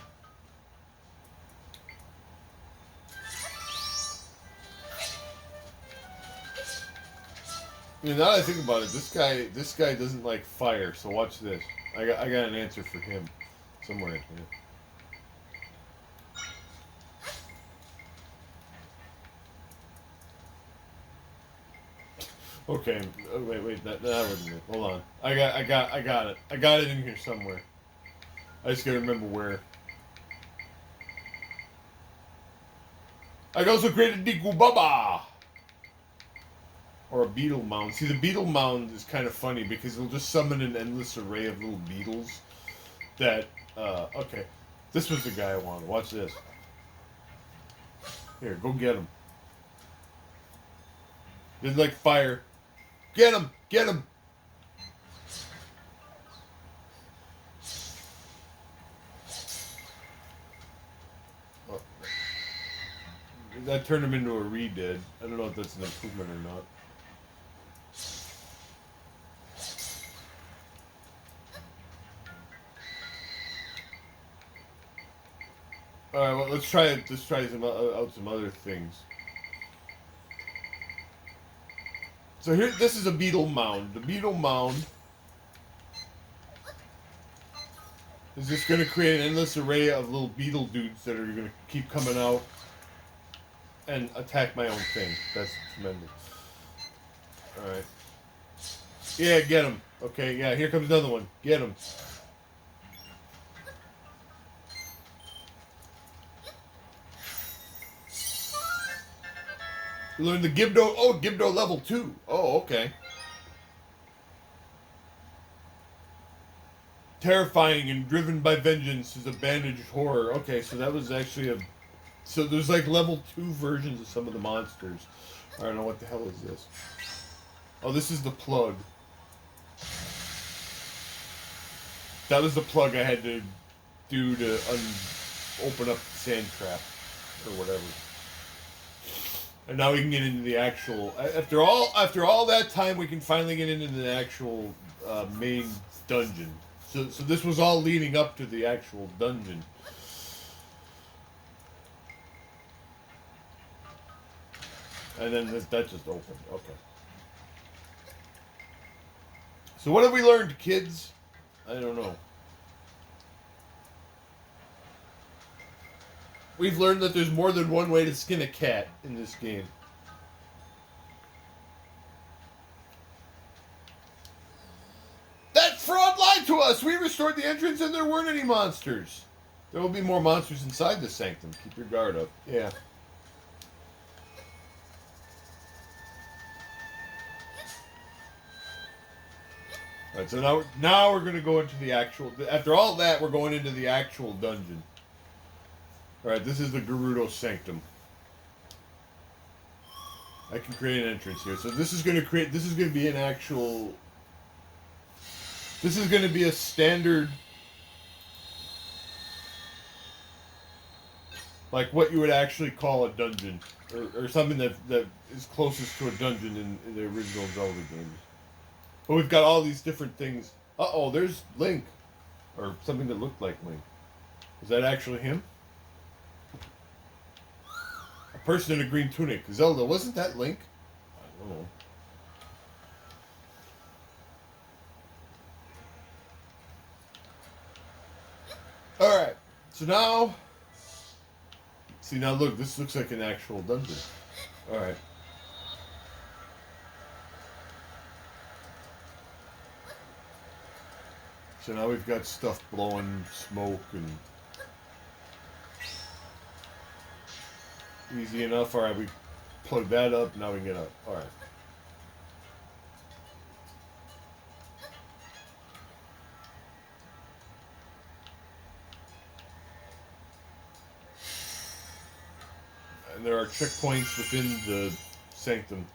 Speaker 1: You know, now that I think about it, this guy doesn't like fire. So watch this. I got an answer for him somewhere in here. Okay, wait, that wasn't it. Hold on. I got it. I got it in here somewhere. I just gotta remember where. I also created Diku Baba! Or a beetle mound. See, the beetle mound is kind of funny because it'll just summon an endless array of little beetles that, okay. This was the guy I wanted. Watch this. Here, go get him. Didn't like fire. Get him! Get him! Oh. That turned him into a re-dead. I don't know if that's an improvement or not. Alright, well, let's try out some other things. So here, this is a beetle mound. The beetle mound is just going to create an endless array of little beetle dudes that are going to keep coming out and attack my own thing. That's tremendous. Alright. Yeah, get him. Okay, yeah, here comes another one. Get him. Learn the Gibdo. Oh, Gibdo level 2. Oh, okay. Terrifying and driven by vengeance is a bandaged horror. Okay, so that was actually a... So there's like level 2 versions of some of the monsters. I don't know what the hell is this. Oh, this is the plug. That was the plug I had to do to open up the sand trap. Or whatever. And now we can get into the actual... After all that time, we can finally get into the actual main dungeon. So this was all leading up to the actual dungeon. And then that just opened. Okay. So what have we learned, kids? I don't know. We've learned that there's more than one way to skin a cat in this game. That fraud lied to us! We restored the entrance and there weren't any monsters. There will be more monsters inside the sanctum. Keep your guard up. Yeah. Alright, so now we're going to go into the actual... After all that, we're going into the actual dungeon. Alright, this is the Gerudo Sanctum. I can create an entrance here. So this is going to be an actual... This is going to be a standard... Like what you would actually call a dungeon. Or something that is closest to a dungeon in the original Zelda games. But we've got all these different things. Uh-oh, there's Link. Or something that looked like Link. Is that actually him? A person in a green tunic. Zelda, wasn't that Link? I don't know. Alright, so now... Let's See, now look, this looks like an actual dungeon. Alright. So now we've got stuff blowing smoke and... Easy enough. Alright, we plug that up, now we can get up. Alright. And there are checkpoints within the sanctum.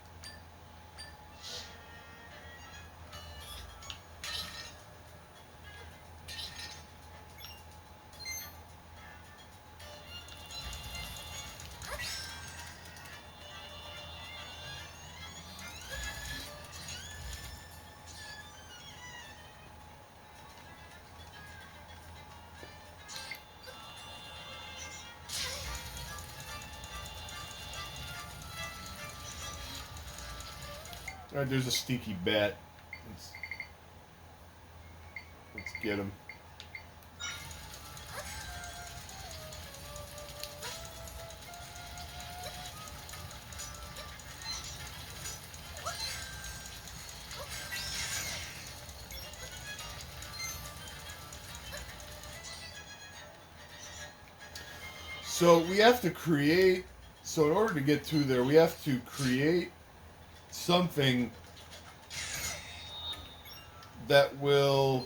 Speaker 1: Alright, there's a stinky bat. Let's get him. So we have to create, so in order to get through there, we have to create something that will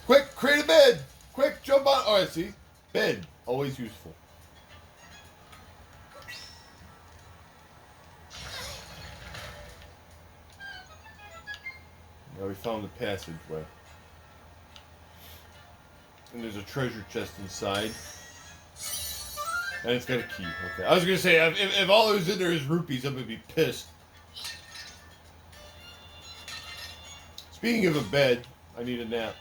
Speaker 1: quick, create a bed! Quick, jump on. Alright, see? Bed. Always useful. Now we found the passageway. And there's a treasure chest inside. And it's got a key. Okay. I was gonna say, if all that was in there is rupees, I'm gonna be pissed. Speaking of a bed, I need a nap.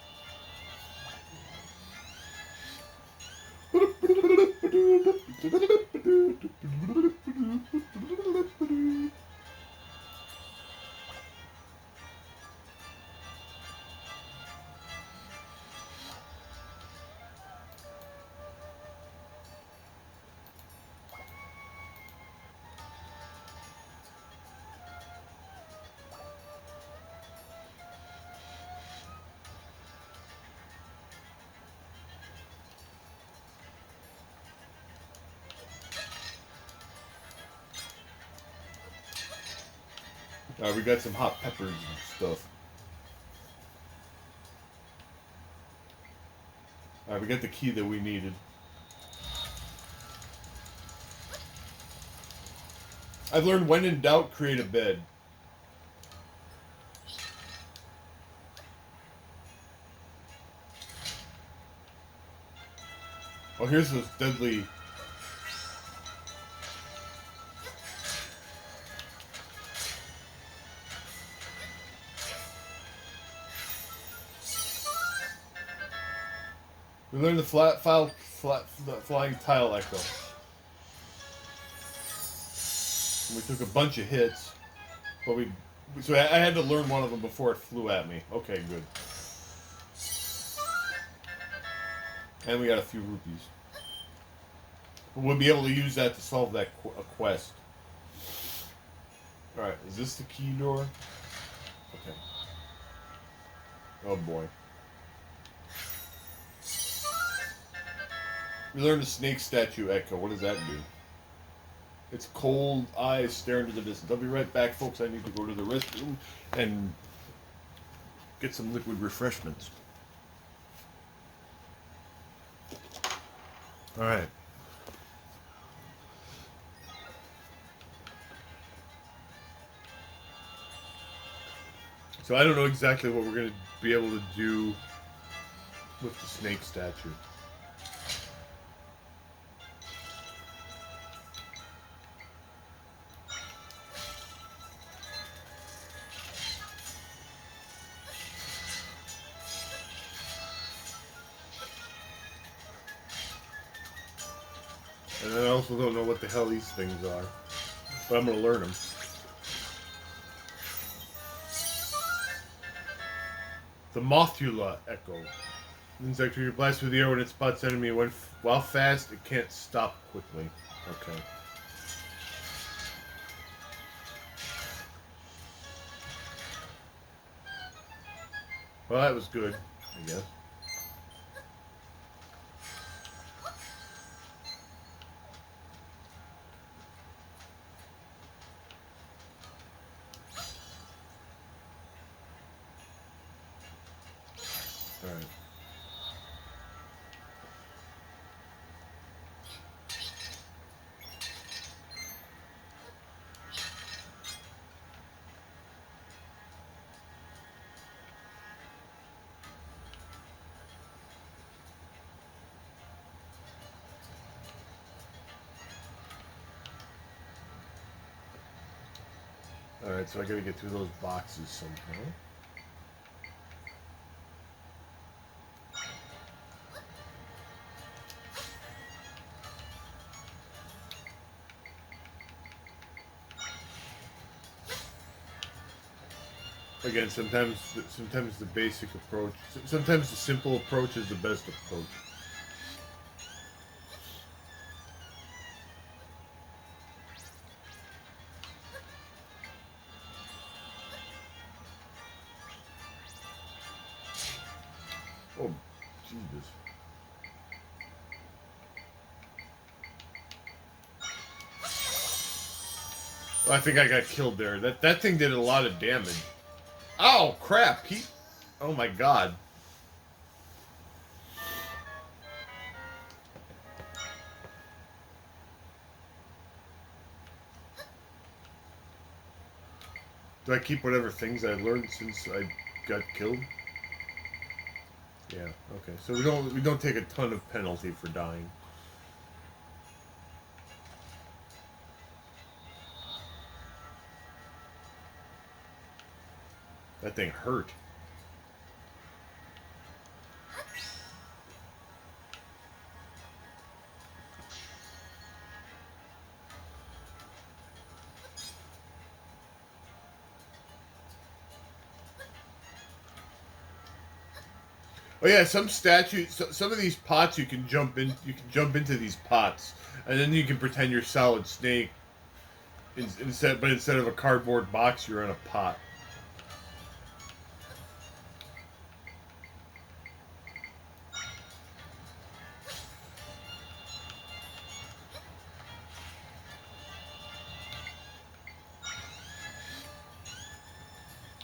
Speaker 1: Alright, we got some hot peppers and stuff. Alright, we got the key that we needed. I've learned when in doubt, create a bed. Oh, here's those deadly... We learned the flying tile echo. And we took a bunch of hits, but so I had to learn one of them before it flew at me. Okay, good. And we got a few rupees. We'll be able to use that to solve that quest. Alright, is this the key door? Okay. Oh boy. We learned the snake statue echo. What does that do? It's cold eyes staring into the distance. I'll be right back, folks. I need to go to the restroom and get some liquid refreshments. Alright. So I don't know exactly what we're going to be able to do with the snake statue. And I also don't know what the hell these things are. But I'm going to learn them. The Mothula Echo. Insect creature blasts through the air when it spots enemy. While fast, it can't stop quickly. Okay. Well, that was good, I guess. Alright. Alright, so I gotta get through those boxes somehow. Again, sometimes the basic approach, sometimes the simple approach is the best approach. Oh, Jesus. I think I got killed there. That thing did a lot of damage. Oh, crap. Oh, my God. Do I keep whatever things I learned since I got killed? Yeah, okay. So we don't take a ton of penalty for dying. That thing hurt. Oh yeah, some some of these pots you can jump in. You can jump into these pots, and then you can pretend you're Solid Snake. Instead of a cardboard box, you're in a pot.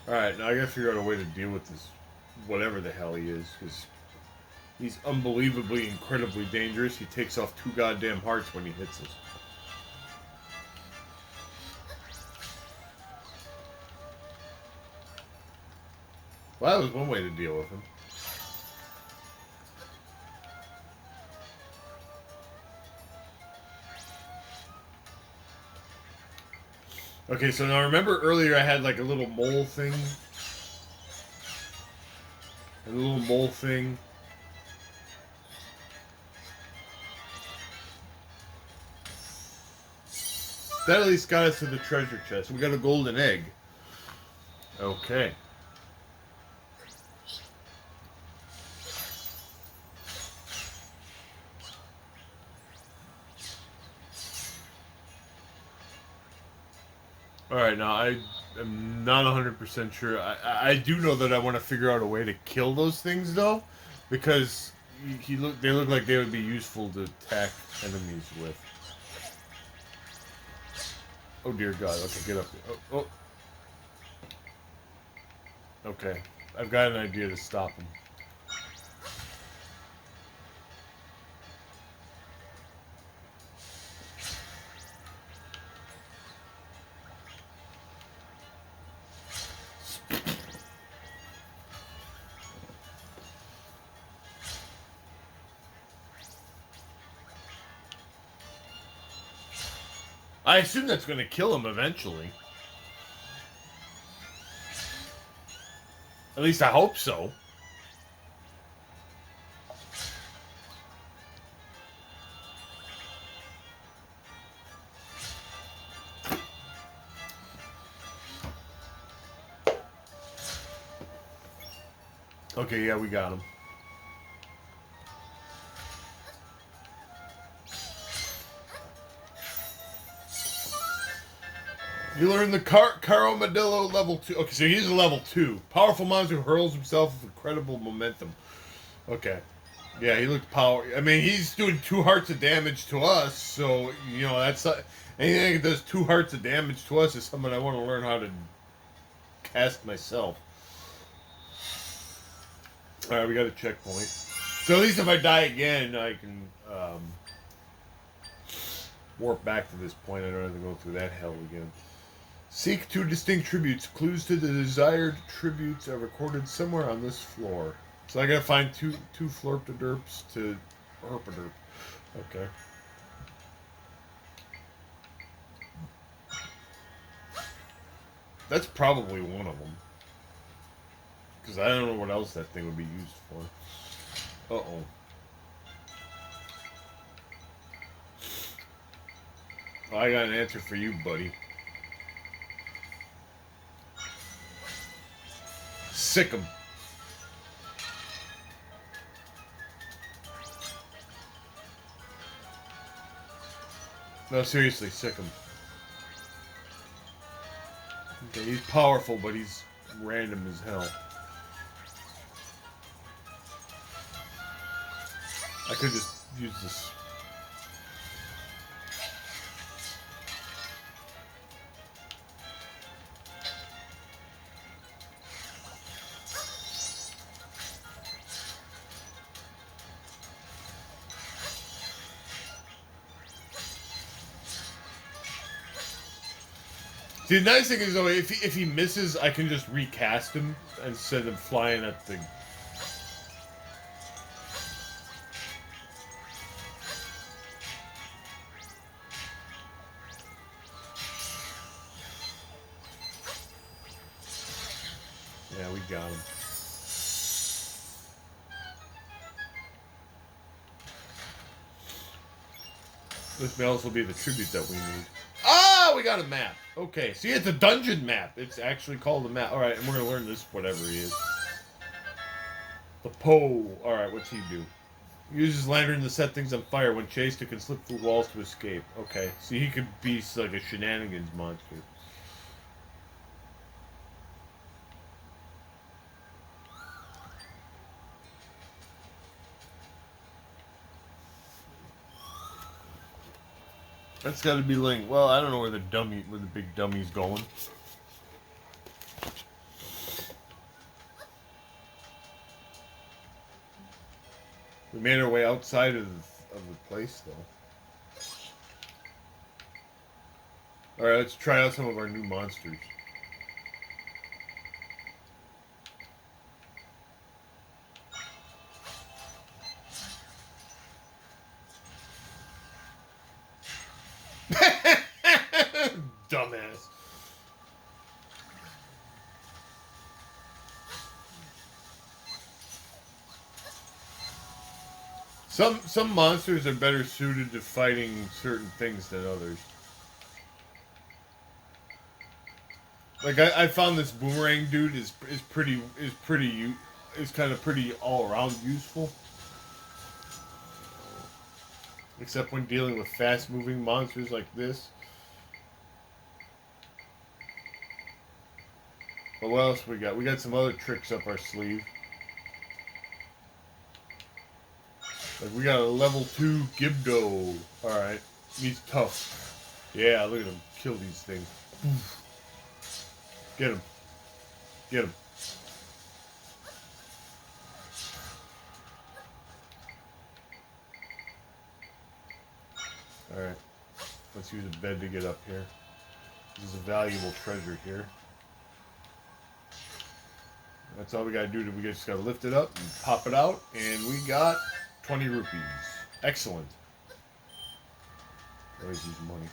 Speaker 1: All right, now I gotta figure out a way to deal with this, whatever the hell he is, because he's unbelievably, incredibly dangerous. He takes off 2 goddamn hearts when he hits us. Well, that was one way to deal with him. Okay, so now remember earlier I had like a little mole thing? A little mole thing. That at least got us to the treasure chest. We got a golden egg. Okay. Alright, now I am not 100% sure. I do know that I want to figure out a way to kill those things, though. Because they look like they would be useful to attack enemies with. Oh, dear God. Okay, get up there. Oh. Okay. I've got an idea to stop them. I assume that's going to kill him eventually. At least I hope so. Okay, yeah, we got him. You learn the Caromadillo level 2. Okay, so he's a level 2. Powerful monster who hurls himself with incredible momentum. Okay. Yeah, he looked power. I mean, he's doing 2 hearts of damage to us, so, you know, that's... anything that does 2 hearts of damage to us is something I want to learn how to cast myself. Alright, we got a checkpoint. So at least if I die again, I can warp back to this point. I don't have to go through that hell again. Seek 2 distinct tributes. Clues to the desired tributes are recorded somewhere on this floor. So I gotta find two flurp-a-derps to herp-a-derp. Okay. That's probably one of them. Because I don't know what else that thing would be used for. Uh-oh. Well, I got an answer for you, buddy. Sick 'em. No, seriously, sick him. Okay, he's powerful, but he's random as hell. I could just use this. See, the nice thing is, though, if he misses, I can just recast him and send him flying at the... Yeah, we got him. This may also be the tribute that we need. Ah, we got a map. Okay, see, it's a dungeon map. It's actually called a map. Alright, and we're gonna learn this, whatever he is. The Poe. Alright, what's he do? Uses lantern to set things on fire. When chased, it can slip through walls to escape. Okay, see, he could be like a shenanigans monster. That's got to be Link. Well, I don't know where the big dummy's going. We made our way outside of the place, though. All right, let's try out some of our new monsters. Dumbass. Some monsters are better suited to fighting certain things than others. Like I found this boomerang dude is kind of pretty all around useful. Except when dealing with fast moving monsters like this. But what else we got? We got some other tricks up our sleeve. Like we got a level 2 Gibdo. Alright. He's tough. Yeah, look at him. Kill these things. Get him. Get him. Alright. Let's use a bed to get up here. This is a valuable treasure here. That's all we gotta do. We just gotta lift it up and pop it out, and we got 20 rupees. Excellent. Always use money.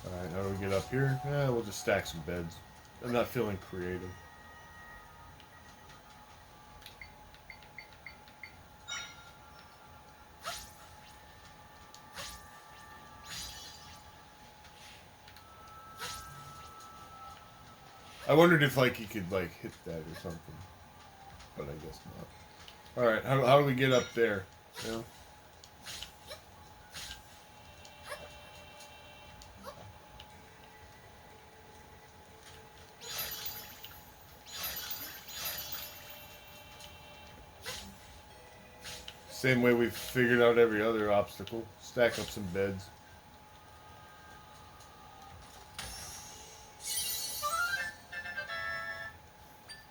Speaker 1: Alright, how do we get up here? We'll just stack some beds. I'm not feeling creative. I wondered if like he could like hit that or something, but I guess not. All right, how do we get up there? You know? Same way we've figured out every other obstacle. Stack up some beds.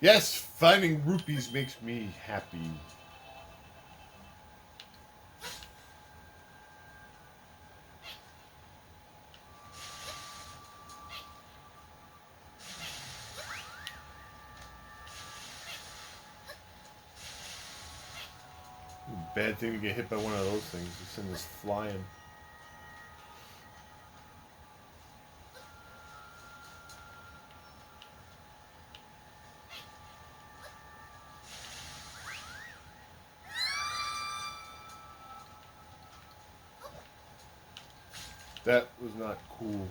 Speaker 1: Yes, finding rupees makes me happy. Bad thing to get hit by one of those things. This thing is flying. That was not cool.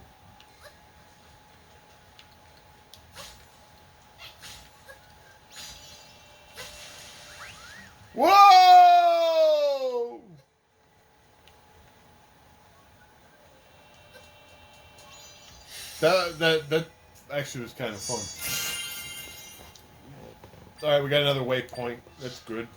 Speaker 1: Whoa! That actually was kind of fun. All right, we got another waypoint. That's good.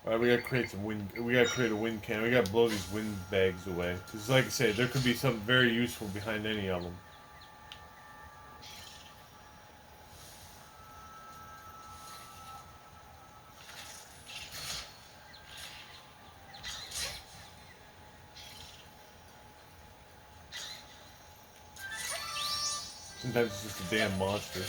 Speaker 1: All right, we gotta create some wind. We gotta create a wind cannon. We gotta blow these wind bags away. Because, like I say, there could be something very useful behind any of them. Sometimes it's just a damn monster.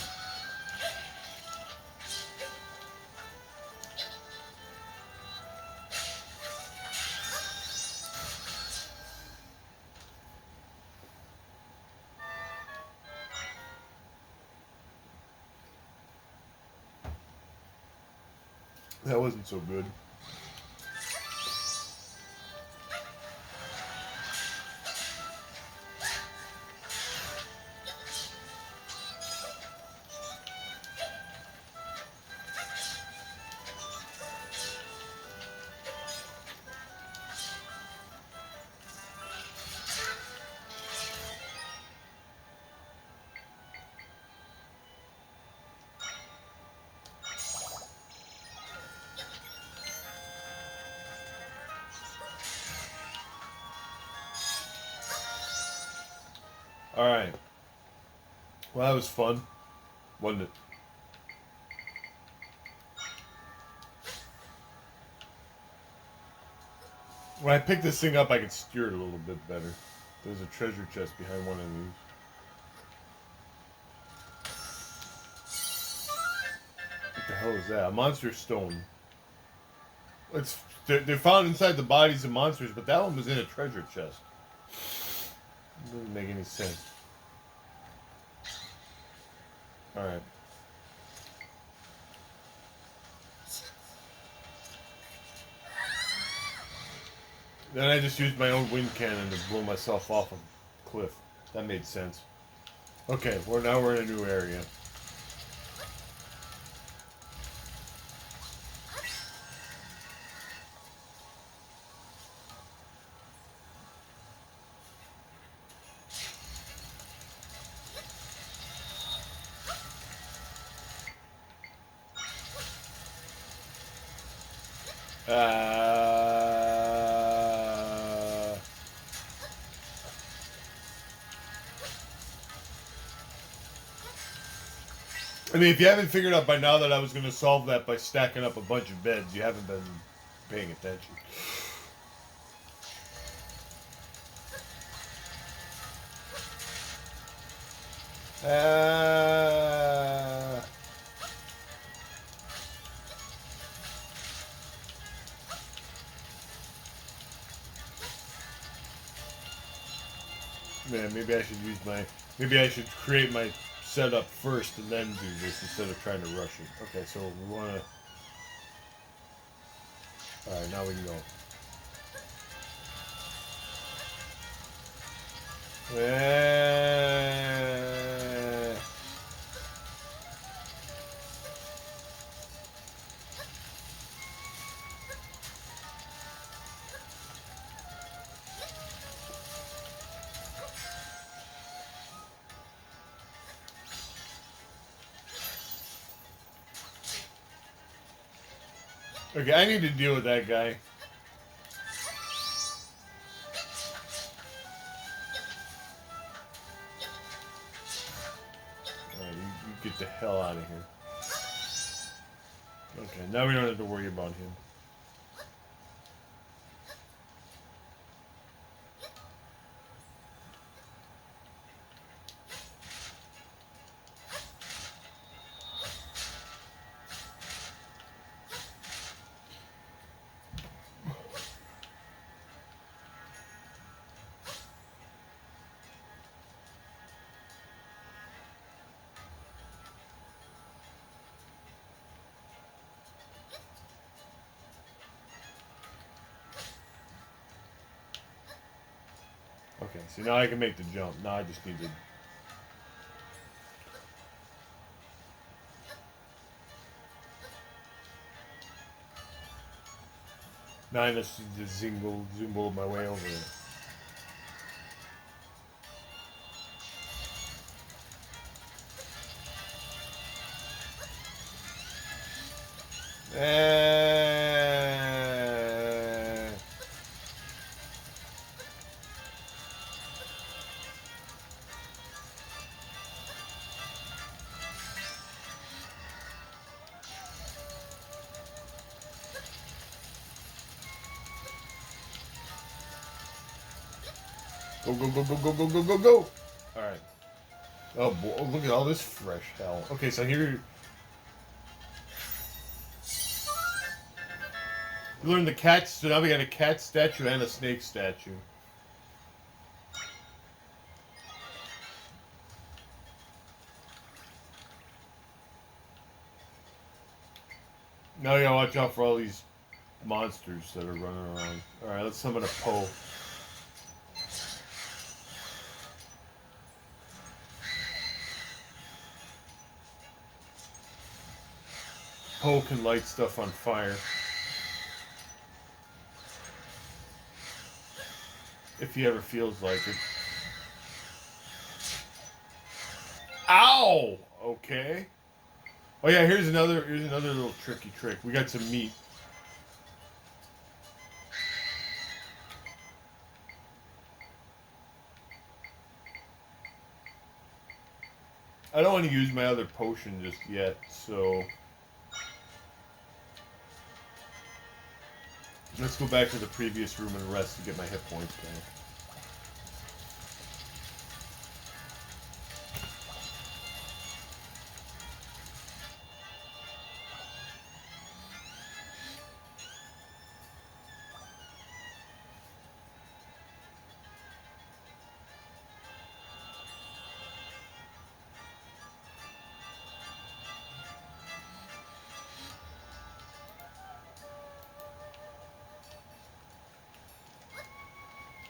Speaker 1: That wasn't so good. Alright. Well, that was fun, wasn't it? When I picked this thing up, I could steer it a little bit better. There's a treasure chest behind one of these. What the hell is that? A monster stone. They're found inside the bodies of monsters, but that one was in a treasure chest. It doesn't make any sense. Alright. Then I just used my own wind cannon to blow myself off a cliff. That made sense. Okay, now we're in a new area. I mean, if you haven't figured out by now that I was going to solve that by stacking up a bunch of beds, you haven't been paying attention. Yeah, maybe I should use my. Maybe I should create my setup first and then do this instead of trying to rush it. Okay, so we want to. All right, now we can go. Okay, I need to deal with that guy. Alright, you get the hell out of here. Okay, now we don't have to worry about him. Okay, so now I can make the jump. Now I just need to... Now I just need to zumble my way over it. Go, go, go, go, go, go, go, go, go! Alright. Oh, boy, look at all this fresh hell. Okay, so here... We learned the cat, so now we got a cat statue and a snake statue. Now you gotta watch out for all these monsters that are running around. Alright, let's summon a Poe. Poe can light stuff on fire. If he ever feels like it. Ow! Okay. Oh yeah, here's another little tricky trick. We got some meat. I don't want to use my other potion just yet, so let's go back to the previous room and rest to get my hit points back.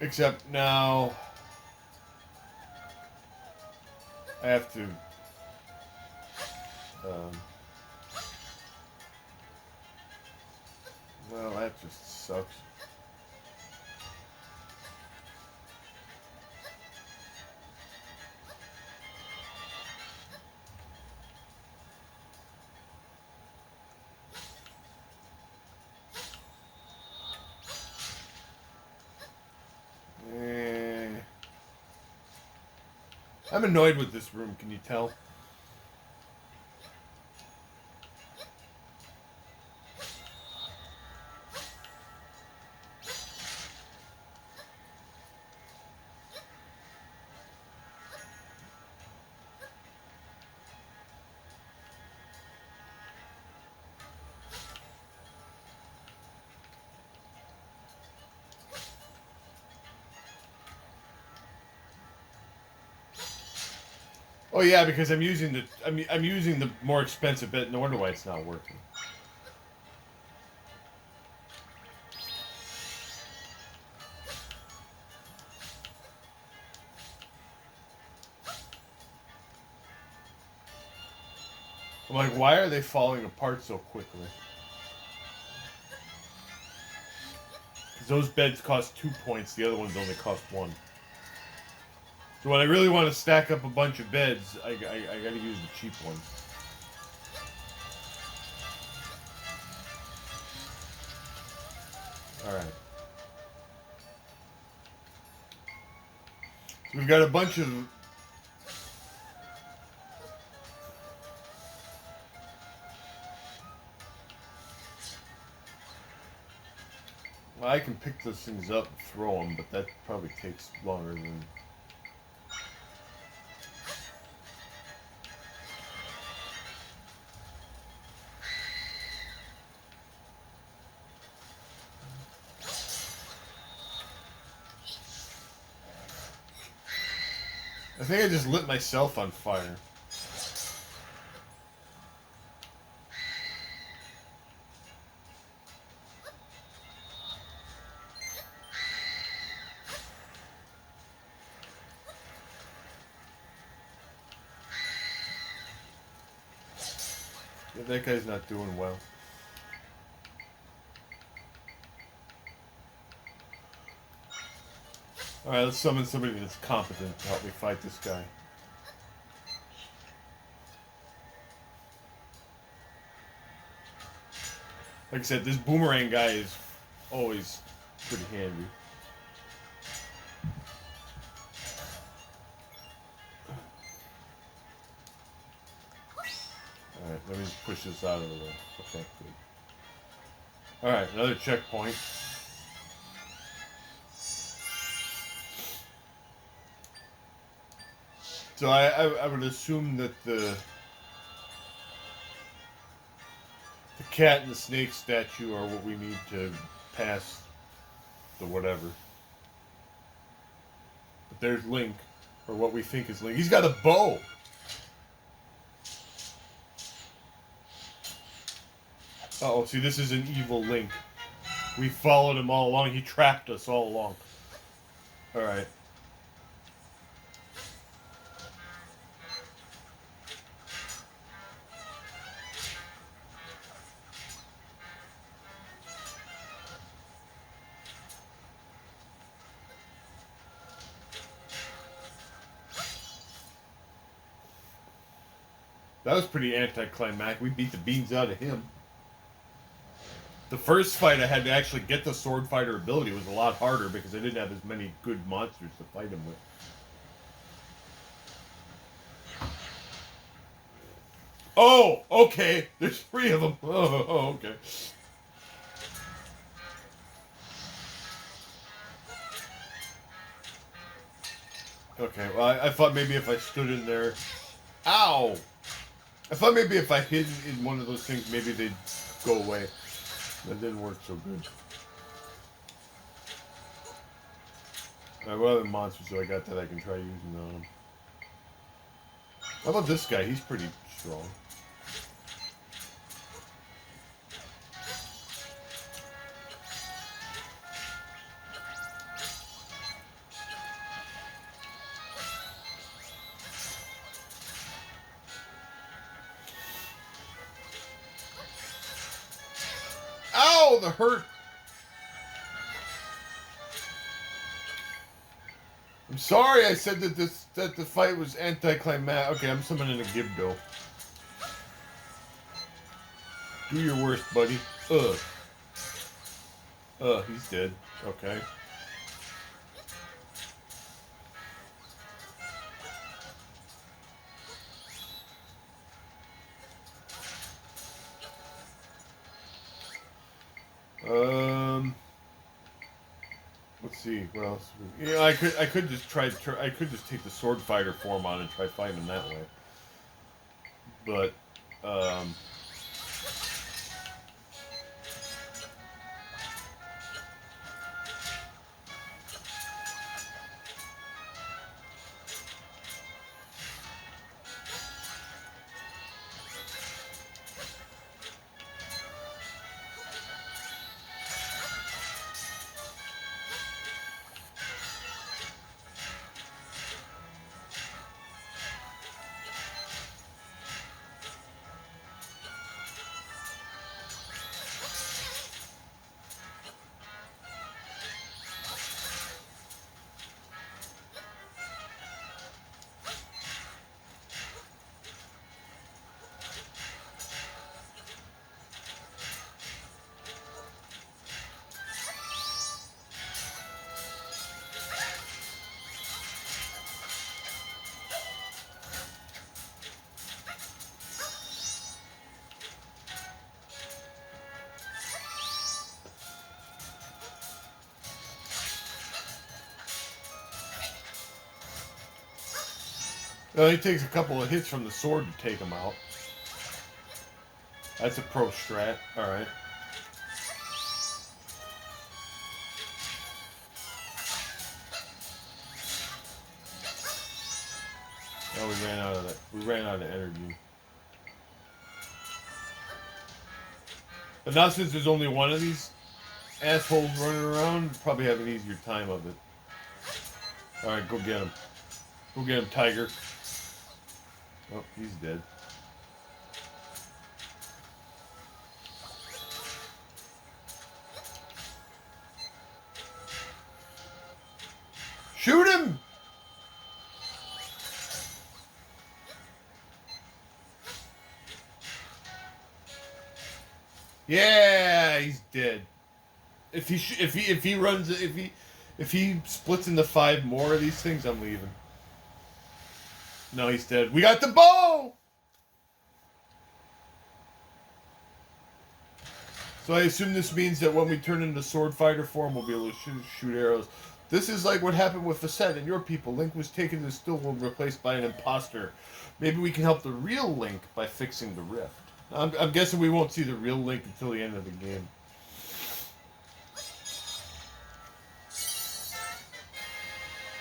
Speaker 1: Except now I have to well, that just sucks. I'm annoyed with this room, can you tell? Oh yeah, because I'm using the I'm using the more expensive bed. No wonder why it's not working. I'm like, why are they falling apart so quickly? Because those beds cost 2 points, the other ones only cost 1. So when I really want to stack up a bunch of beds, I gotta use the cheap ones. Alright. So we've got a bunch of... Well, I can pick those things up and throw them, but that probably takes longer than... I think I just lit myself on fire. Yeah, that guy's not doing well. Alright, let's summon somebody that's competent to help me fight this guy. Like I said, this boomerang guy is always pretty handy. Alright, let me just push this out of the way. Okay, good. Alright, another checkpoint. So I would assume that the cat and the snake statue are what we need to pass the whatever. But there's Link, or what we think is Link. He's got a bow! Uh-oh, see, this is an evil Link. We followed him all along. He trapped us all along. Alright. That was pretty anticlimactic. We beat the beans out of him. The first fight I had to actually get the sword fighter ability was a lot harder because I didn't have as many good monsters to fight him with. Oh, okay. There's 3 of them. Oh, okay. Okay, well, I thought maybe if I stood in there... Ow! I thought maybe if I hid in one of those things, maybe they'd go away. That didn't work so good. Alright, what other monsters do I got that I can try using on him? How about this guy? He's pretty strong. Ow! The hurt! I'm sorry I said that the fight was anticlimactic. Okay, I'm summoning a Gibdo. Do your worst, buddy. He's dead. Okay. Let's see. What else? Yeah, I could just I could just take the sword fighter form on and try fighting him that way. But Well, he takes a couple of hits from the sword to take him out. That's a pro strat. Alright. Oh, we ran out of that. We ran out of energy. But now since there's only one of these assholes running around, we'll probably have an easier time of it. Alright, go get him. Go get him, Tiger. Oh, he's dead. Shoot him! Yeah, he's dead. If he splits into 5 more of these things, I'm leaving. No, he's dead. We got the bow. So I assume this means that when we turn into sword fighter form, we'll be able to shoot arrows. This is like what happened with Facet and your people. Link was taken to the still world, replaced by an imposter. Maybe we can help the real Link by fixing the rift. I'm guessing we won't see the real Link until the end of the game.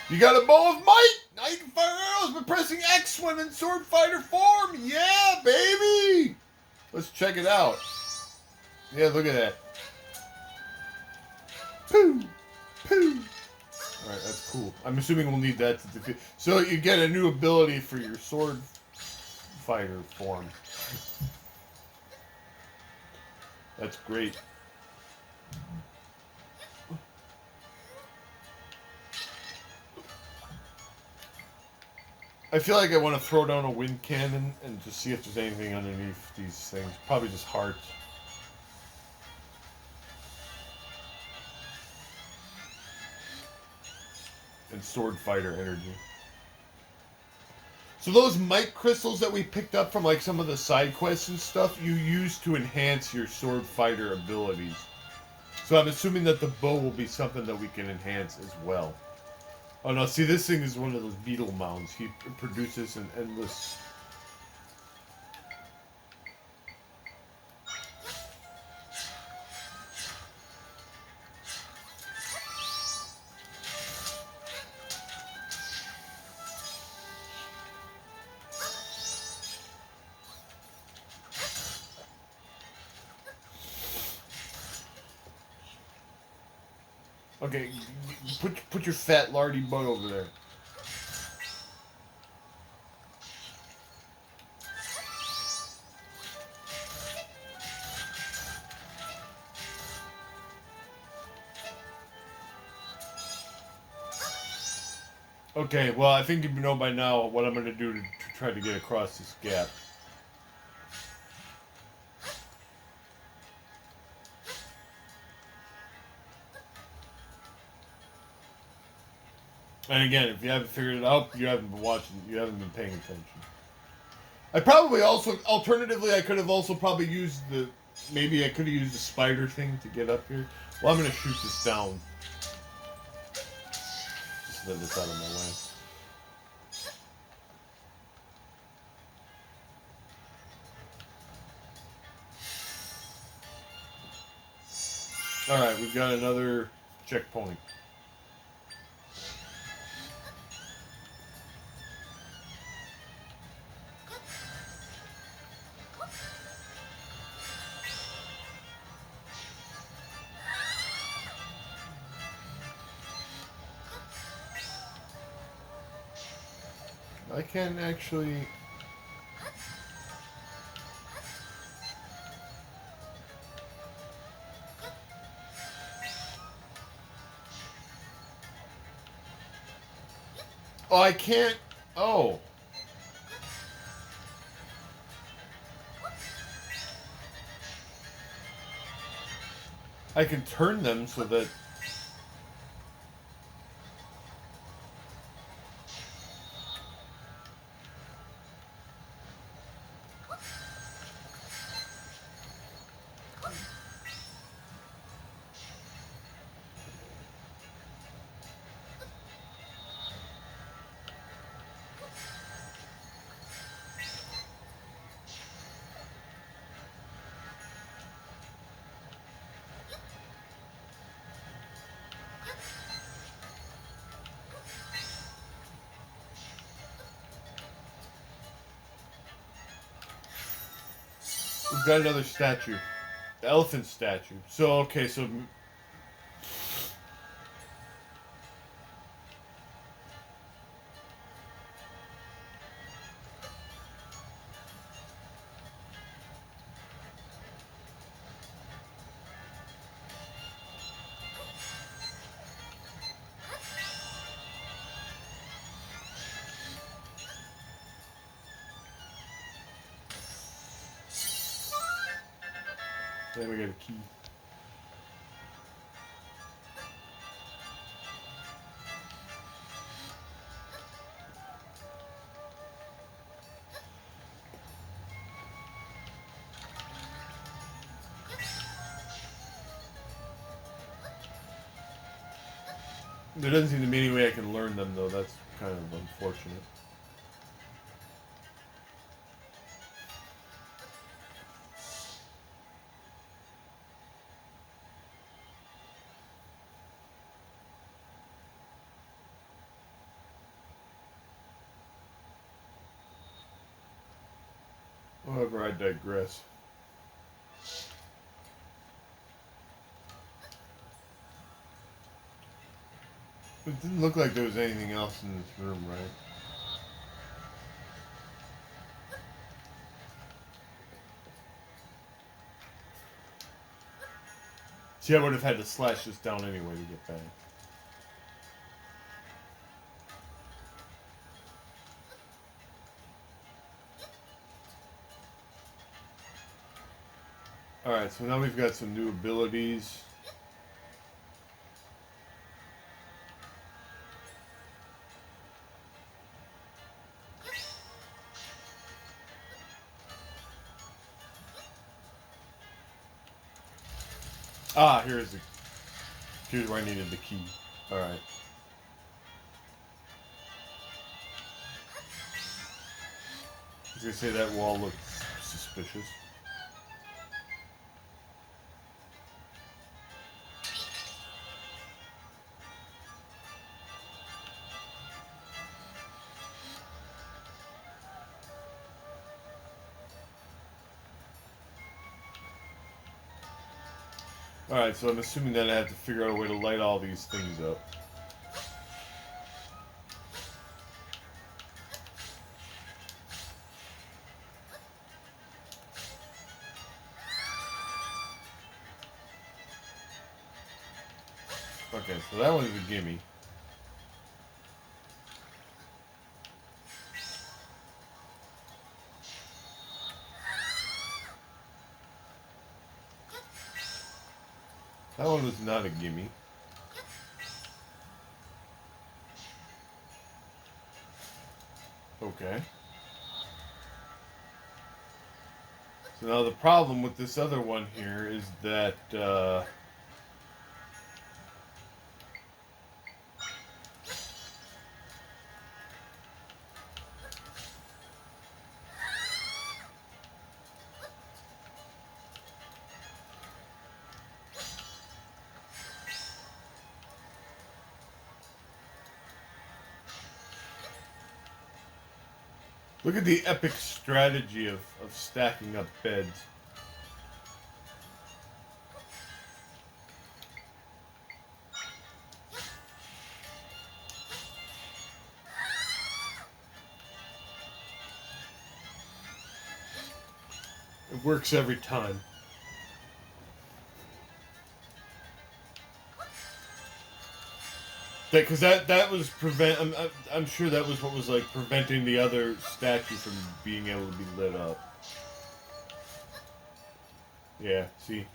Speaker 1: You got a bow of might! Now you can fire arrows by pressing X when in sword fighter form! Yeah, baby! Let's check it out. Yeah, look at that. Poo! Poo! Alright, that's cool. I'm assuming we'll need that to defeat. So you get a new ability for your sword fighter form. That's great. I feel like I want to throw down a wind cannon and just see if there's anything underneath these things. Probably just hearts. And sword fighter energy. So those might crystals that we picked up from like some of the side quests and stuff, you use to enhance your sword fighter abilities. So I'm assuming that the bow will be something that we can enhance as well. Oh no, see this thing is one of those beetle mounds. He produces an endless... Okay, put your fat lardy butt over there. Okay, well I think you know by now what I'm going to do to try to get across this gap. And again, if you haven't figured it out, you haven't been watching, you haven't been paying attention. I probably also, alternatively, I could have also probably used the, maybe I could have used the spider thing to get up here. Well, I'm going to shoot this down. Just let this out of my way. Alright, we've got another checkpoint. I can't actually... Oh, I can't... Oh. I can turn them so that... we've got another statue. The elephant statue. So, okay, so... Then we got a key. There doesn't seem to be any way I can learn them, though. That's kind of unfortunate. However, I digress. It didn't look like there was anything else in this room, right? See, I would have had to slash this down anyway to get back. Alright, so now we've got some new abilities. Ah, here's where I needed the key. Alright. I was gonna say that wall looks suspicious. Alright, so I'm assuming that I have to figure out a way to light all these things up. Okay, so that one's a gimme. That one was not a gimme. Okay. So now the problem with this other one here is that, look at the epic strategy of stacking up beds. It works every time. Because that was I'm sure that was what was like preventing the other statue from being able to be lit up. Yeah, see.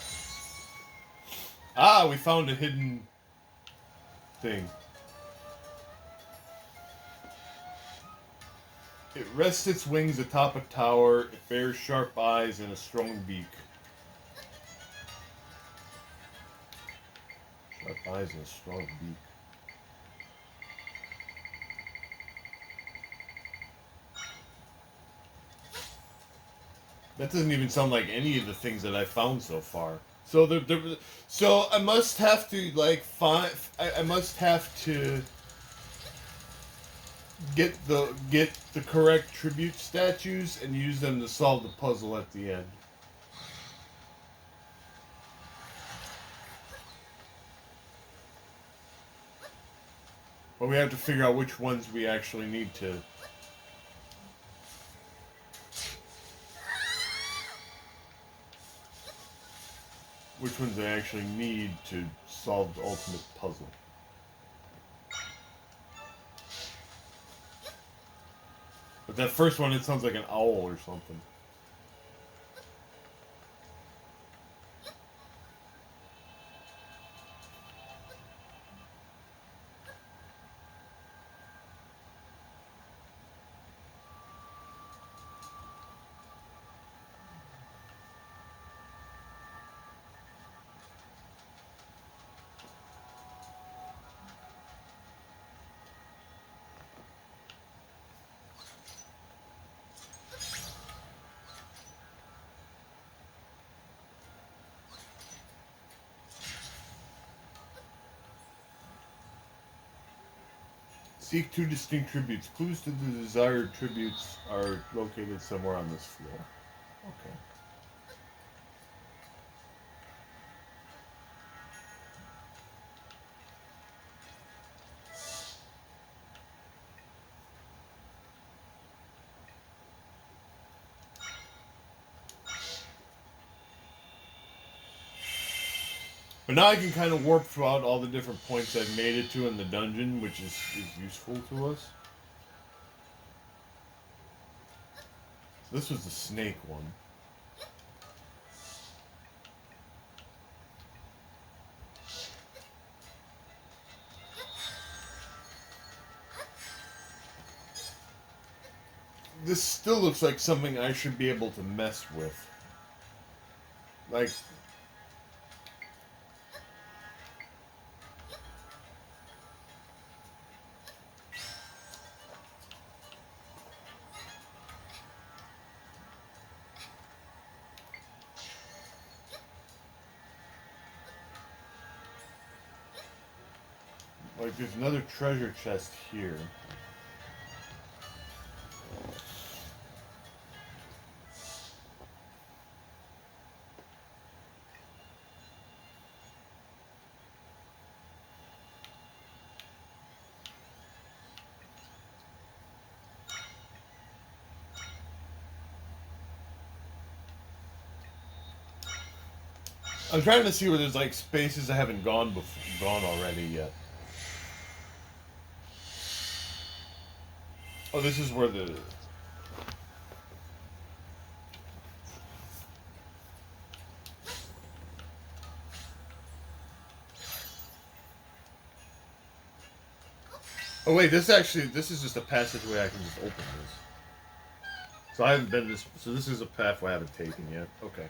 Speaker 1: Ah, we found a hidden thing. It rests its wings atop a tower. It bears sharp eyes and a strong beak. Sharp eyes and a strong beak. That doesn't even sound like any of the things that I've found so far. So so I must have to like find. I must have to get the correct tribute statues and use them to solve the puzzle at the end. But we have to figure out which ones we actually need to... Which ones I actually need to solve the ultimate puzzle. But that first one, it sounds like an owl or something. Seek two distinct tributes. Clues to the desired tributes are located somewhere on this floor. Okay. But now I can kind of warp throughout all the different points I've made it to in the dungeon, which is useful to us. So this was the snake one. This still looks like something I should be able to mess with. Like... Like, there's another treasure chest here. I'm trying to see where there's, like, spaces I haven't gone already yet. Oh, this is where the... Oh wait, this is just a passageway I can just open this. So I haven't been this, so this is a pathway I haven't taken yet. Okay.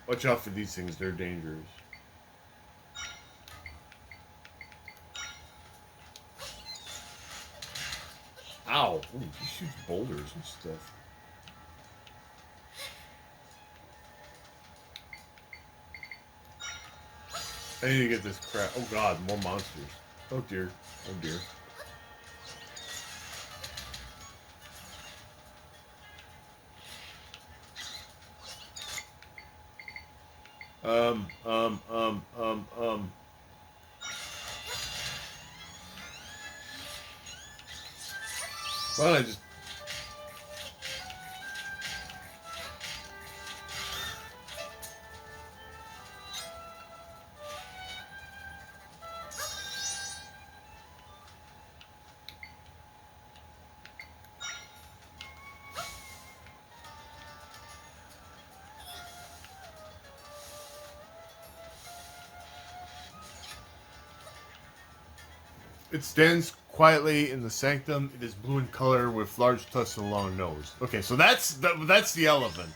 Speaker 1: Watch out for these things, they're dangerous. Ow! Ooh, he shoots boulders and stuff. I need to get this crap. Oh god, more monsters. Oh dear. Oh dear. Um. Why don't I just... It stands quietly in the sanctum. It is blue in color with large tusks and a long nose. Okay, so that's the elephant.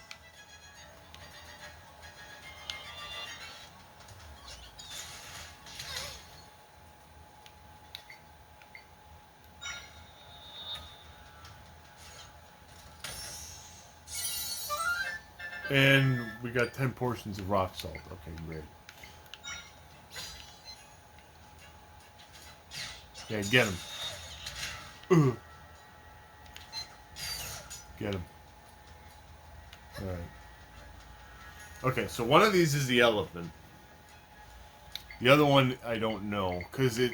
Speaker 1: And we got 10 portions of rock salt. Okay, great. Yeah, get him. Ugh. Get him. Alright. Okay, so one of these is the elephant. The other one, I don't know, because it...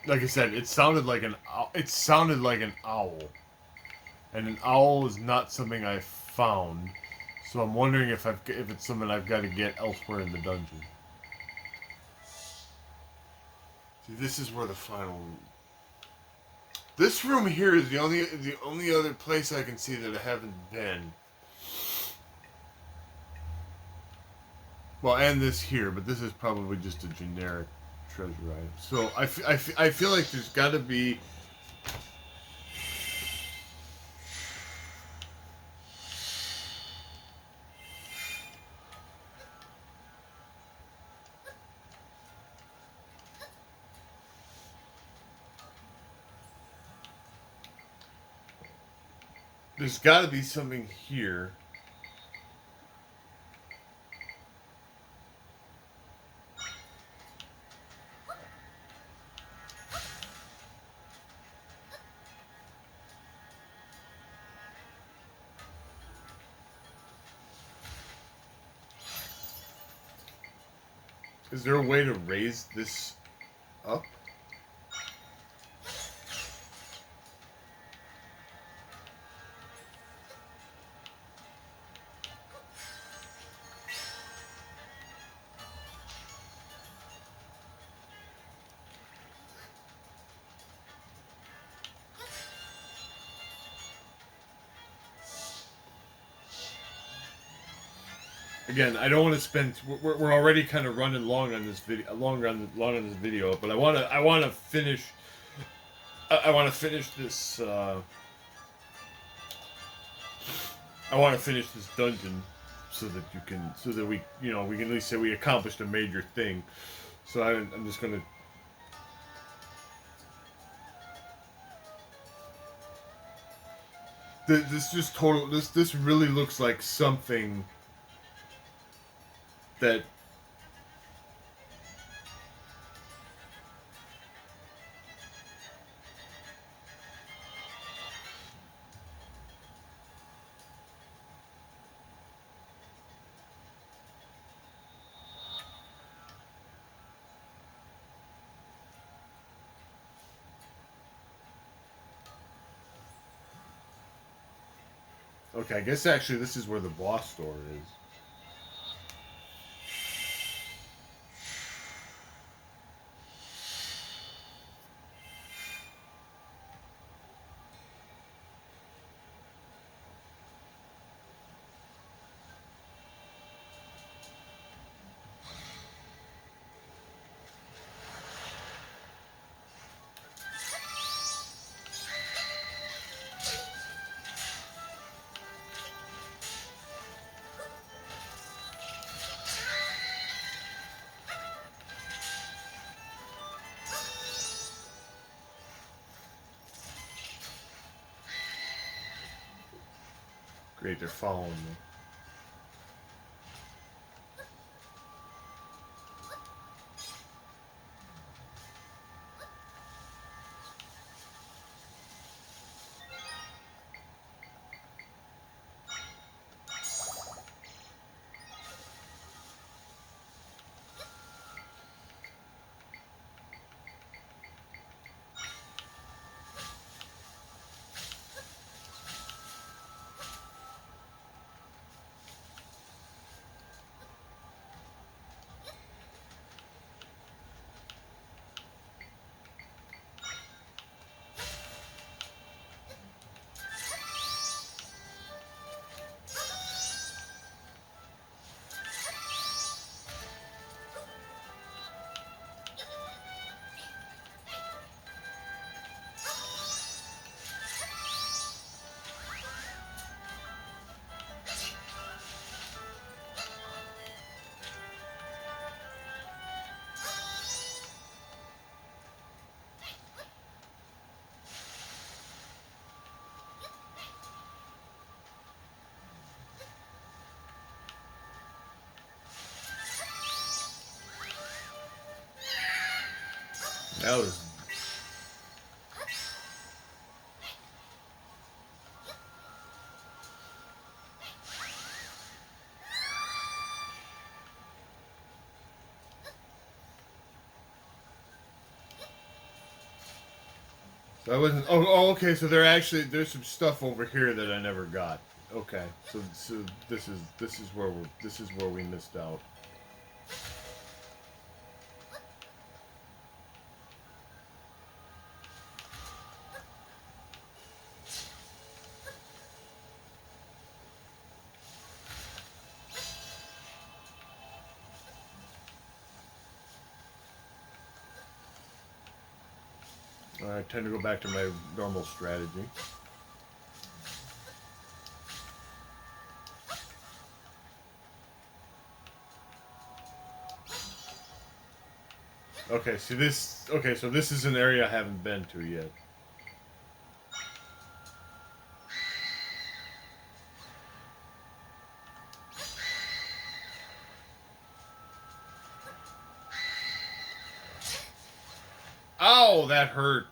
Speaker 1: Like I said, it sounded like an owl. And an owl is not something I found. So I'm wondering if it's something I've got to get elsewhere in the dungeon. See, this is where the final... This room here is the only other place I can see that I haven't been. Well, and this here, but this is probably just a generic treasure item. So I feel like there's got to be... There's got to be something here. Is there a way to raise this up? Again, I don't want to spend. We're already kind of running long on this video, long on this video. But I want to finish. I want to finish this. I want to finish this dungeon, so that we can at least say we accomplished a major thing. So I'm just gonna. This really looks like something that okay, I guess actually this is where the boss door is. Great, they're following me. That was... So I wasn't... okay, so there's some stuff over here that I never got. Okay, so this is where we missed out. I tend to go back to my normal strategy. Okay, see this... Okay, so this is an area I haven't been to yet. Ow, that hurt.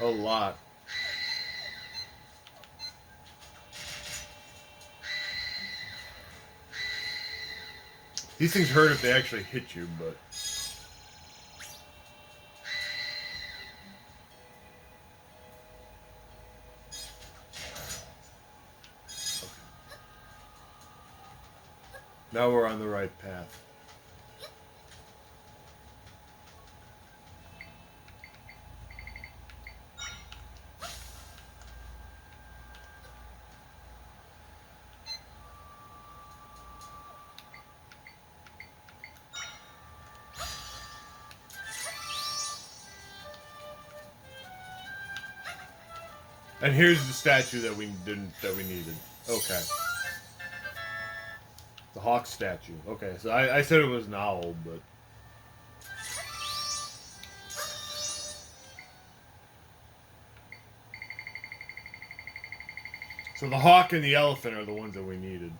Speaker 1: A lot. These things hurt if they actually hit you, but... Okay. Now we're on the right path. And here's the statue that we needed. Okay. The hawk statue. Okay, so I said it was an owl, but... So the hawk and the elephant are the ones that we needed.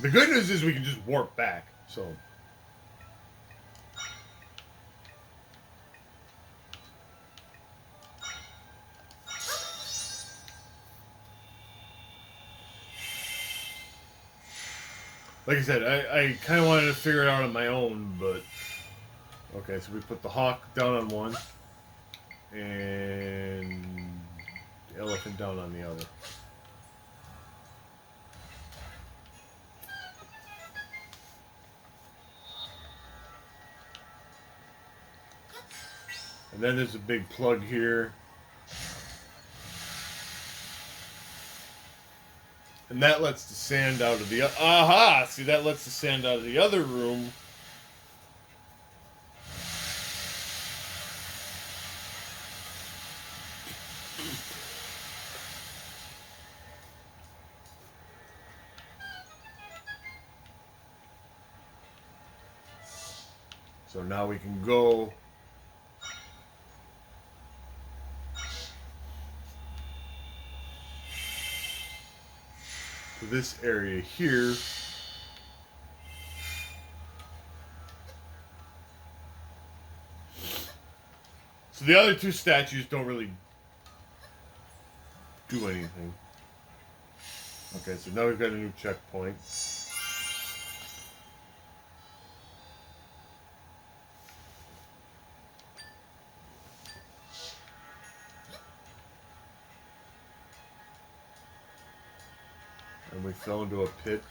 Speaker 1: The good news is we can just warp back, so... Like I said, I kind of wanted to figure it out on my own, but... Okay, so we put the hawk down on one, and the elephant down on the other. And then there's a big plug here. And that lets the sand out of the... Aha! See, that lets the sand out of the other room. So now we can go... to this area here. So the other two statues don't really do anything. Okay, so now we've got a new checkpoint. And we fell into a pit.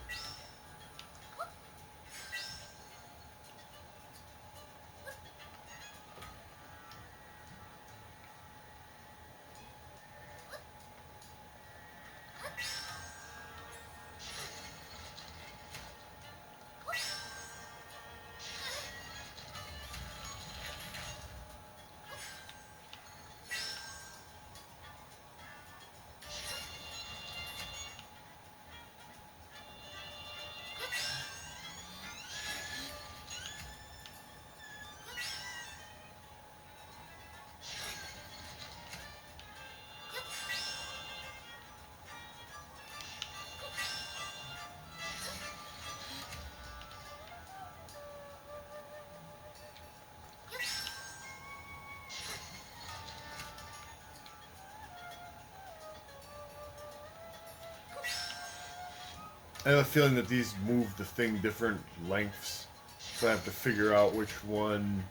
Speaker 1: I have a feeling that these move the thing different lengths, so I have to figure out which one.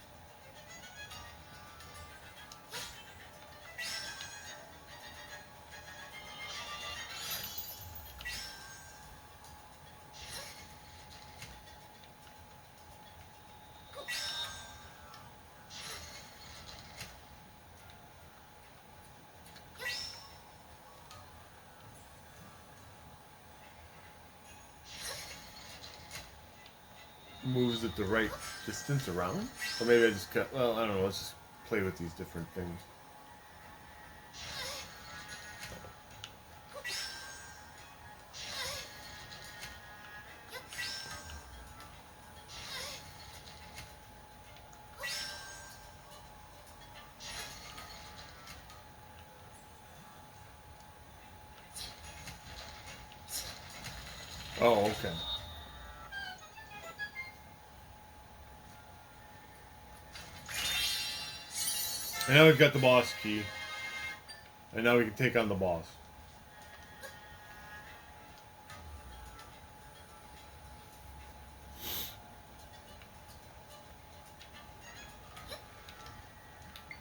Speaker 1: Moves at the right distance around? Or maybe I just cut. Well, I don't know. Let's just play with these different things. Oh, okay. And now we've got the boss key. And now we can take on the boss.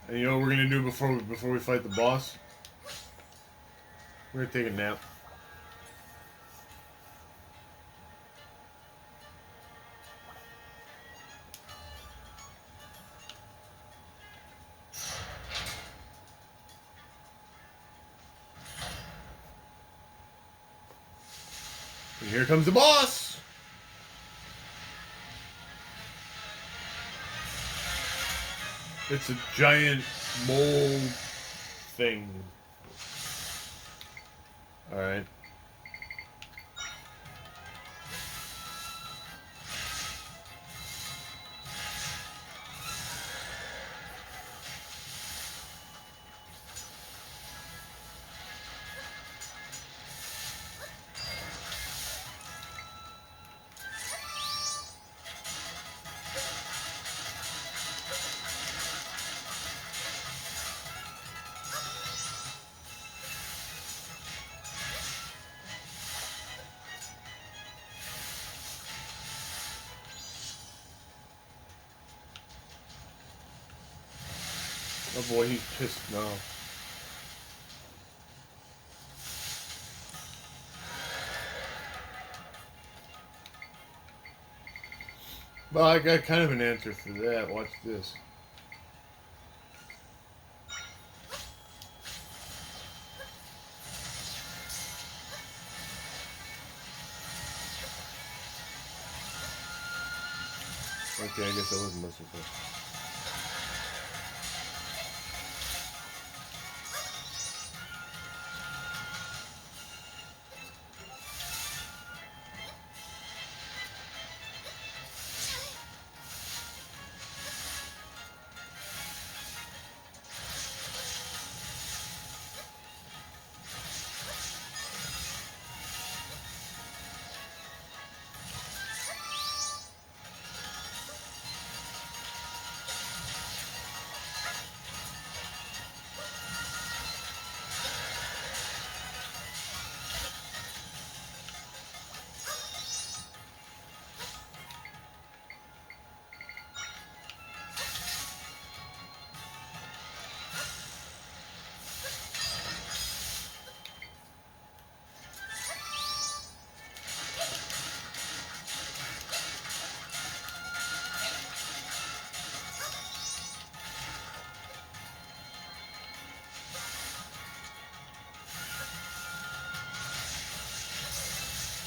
Speaker 1: And you know what we're gonna do before we fight the boss? We're gonna take a nap. And here comes the boss! It's a giant mole thing. Alright. Oh boy, he's pissed now. Well, I got kind of an answer for that. Watch this. Okay, I guess that wasn't merciful.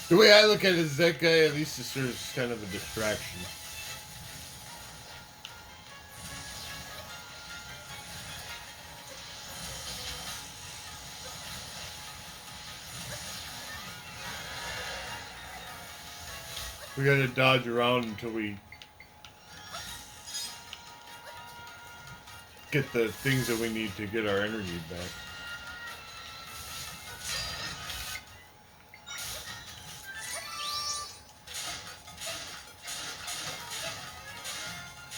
Speaker 1: The way I look at it is that guy at least serves kind of a distraction. We gotta dodge around until we get the things that we need to get our energy back.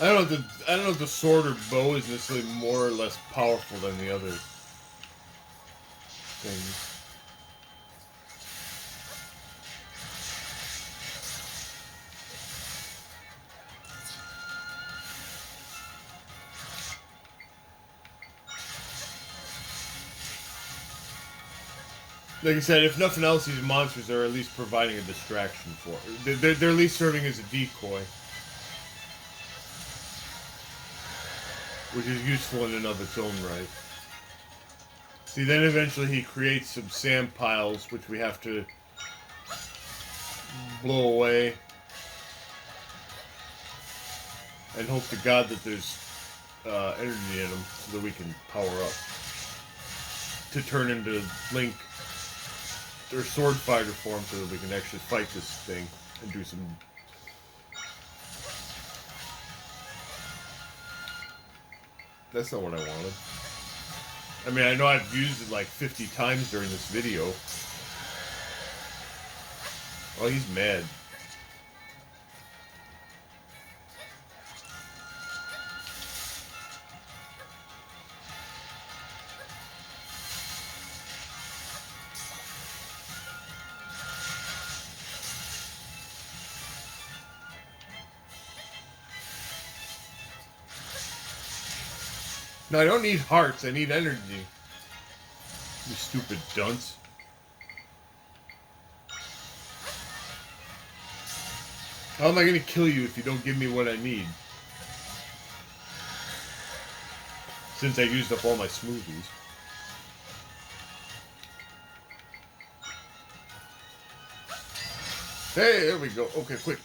Speaker 1: I don't know if the sword or bow is necessarily more or less powerful than the other things. Like I said, if nothing else, these monsters are at least providing a distraction for it. They're at least serving as a decoy. Which is useful in and of its own right. See, then eventually he creates some sand piles, which we have to blow away. And hope to God that there's energy in them so that we can power up. To turn into Link or Sword Fighter form so that we can actually fight this thing and do some... That's not what I wanted. I mean, I know I've used it like 50 times during this video. Oh, he's mad. No, I don't need hearts. I need energy. You stupid dunce. How am I going to kill you if you don't give me what I need? Since I used up all my smoothies. Hey, there we go. Okay, quick.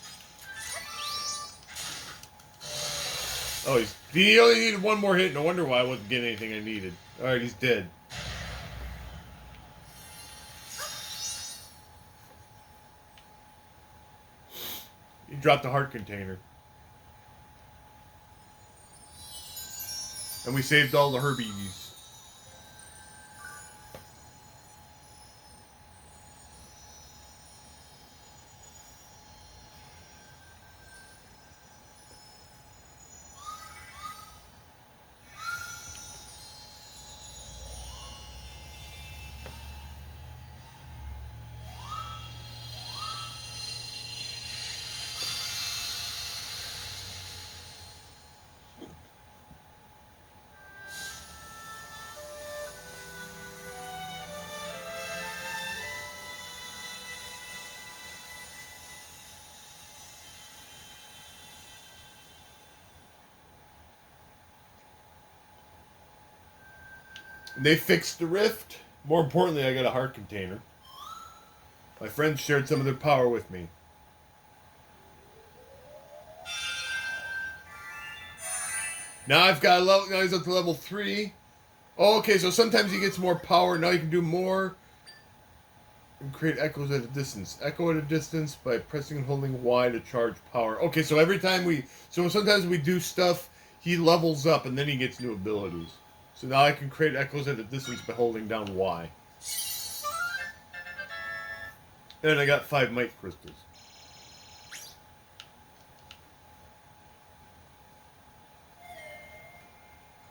Speaker 1: Oh, he only needed one more hit. No wonder why I wasn't getting anything I needed. Alright, he's dead. He dropped the heart container. And we saved all the Herbies. They fixed the rift. More importantly, I got a heart container. My friends shared some of their power with me. Now I've got a level. Now he's up to level 3. Oh, okay. So sometimes he gets more power. Now you can do more. And create echoes at a distance. Echo at a distance by pressing and holding Y to charge power. Okay, so every time so sometimes we do stuff, he levels up and then he gets new abilities. So now I can create echoes at a distance by holding down Y. And I got 5 might crystals.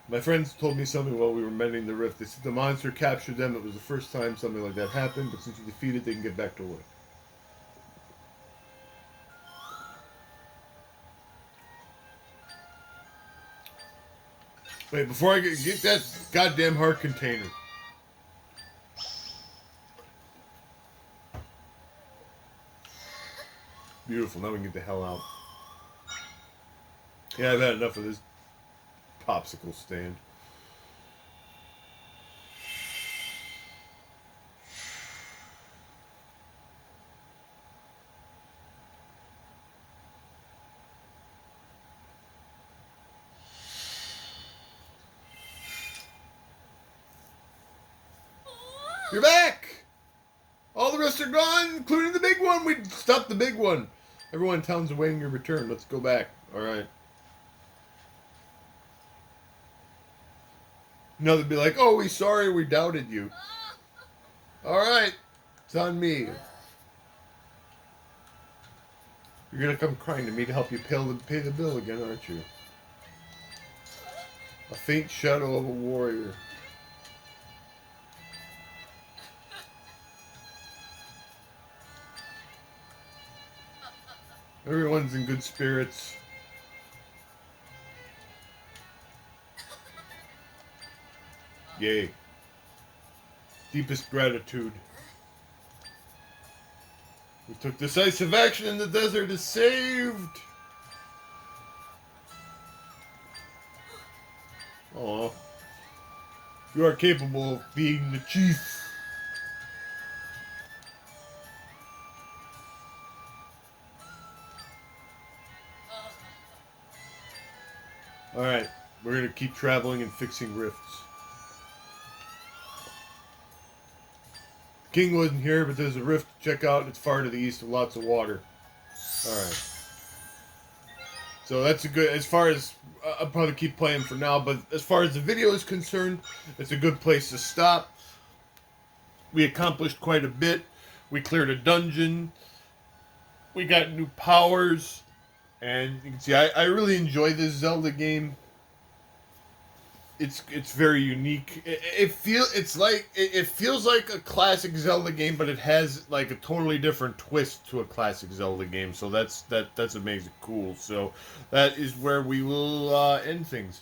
Speaker 1: My friends told me something while we were mending the rift. They said the monster captured them. It was the first time something like that happened, but since you defeated, they can get back to work. Wait, before I get that goddamn heart container. Beautiful. Now we can get the hell out. Yeah, I've had enough of this popsicle stand. You're back! All the rest are gone, including the big one. We stopped the big one. Everyone in town's awaiting your return. Let's go back. Alright. No, they'd be like, oh, we're sorry we doubted you. Alright. It's on me. You're gonna come crying to me to help you pay the bill again, aren't you? A faint shadow of a warrior. Everyone's in good spirits. Yay. Deepest gratitude. We took decisive action and the desert is saved. Aw. You are capable of being the chief. Alright, we're gonna keep traveling and fixing rifts. The king wasn't here, but there's a rift to check out. It's far to the east with lots of water. Alright. So that's a good, as far as, I'll probably keep playing for now, but as far as the video is concerned, it's a good place to stop. We accomplished quite a bit. We cleared a dungeon. We got new powers. And you can see, I really enjoy this Zelda game. It's very unique. It feels like a classic Zelda game, but it has like a totally different twist to a classic Zelda game. So that's amazing, cool. So that is where we will end things.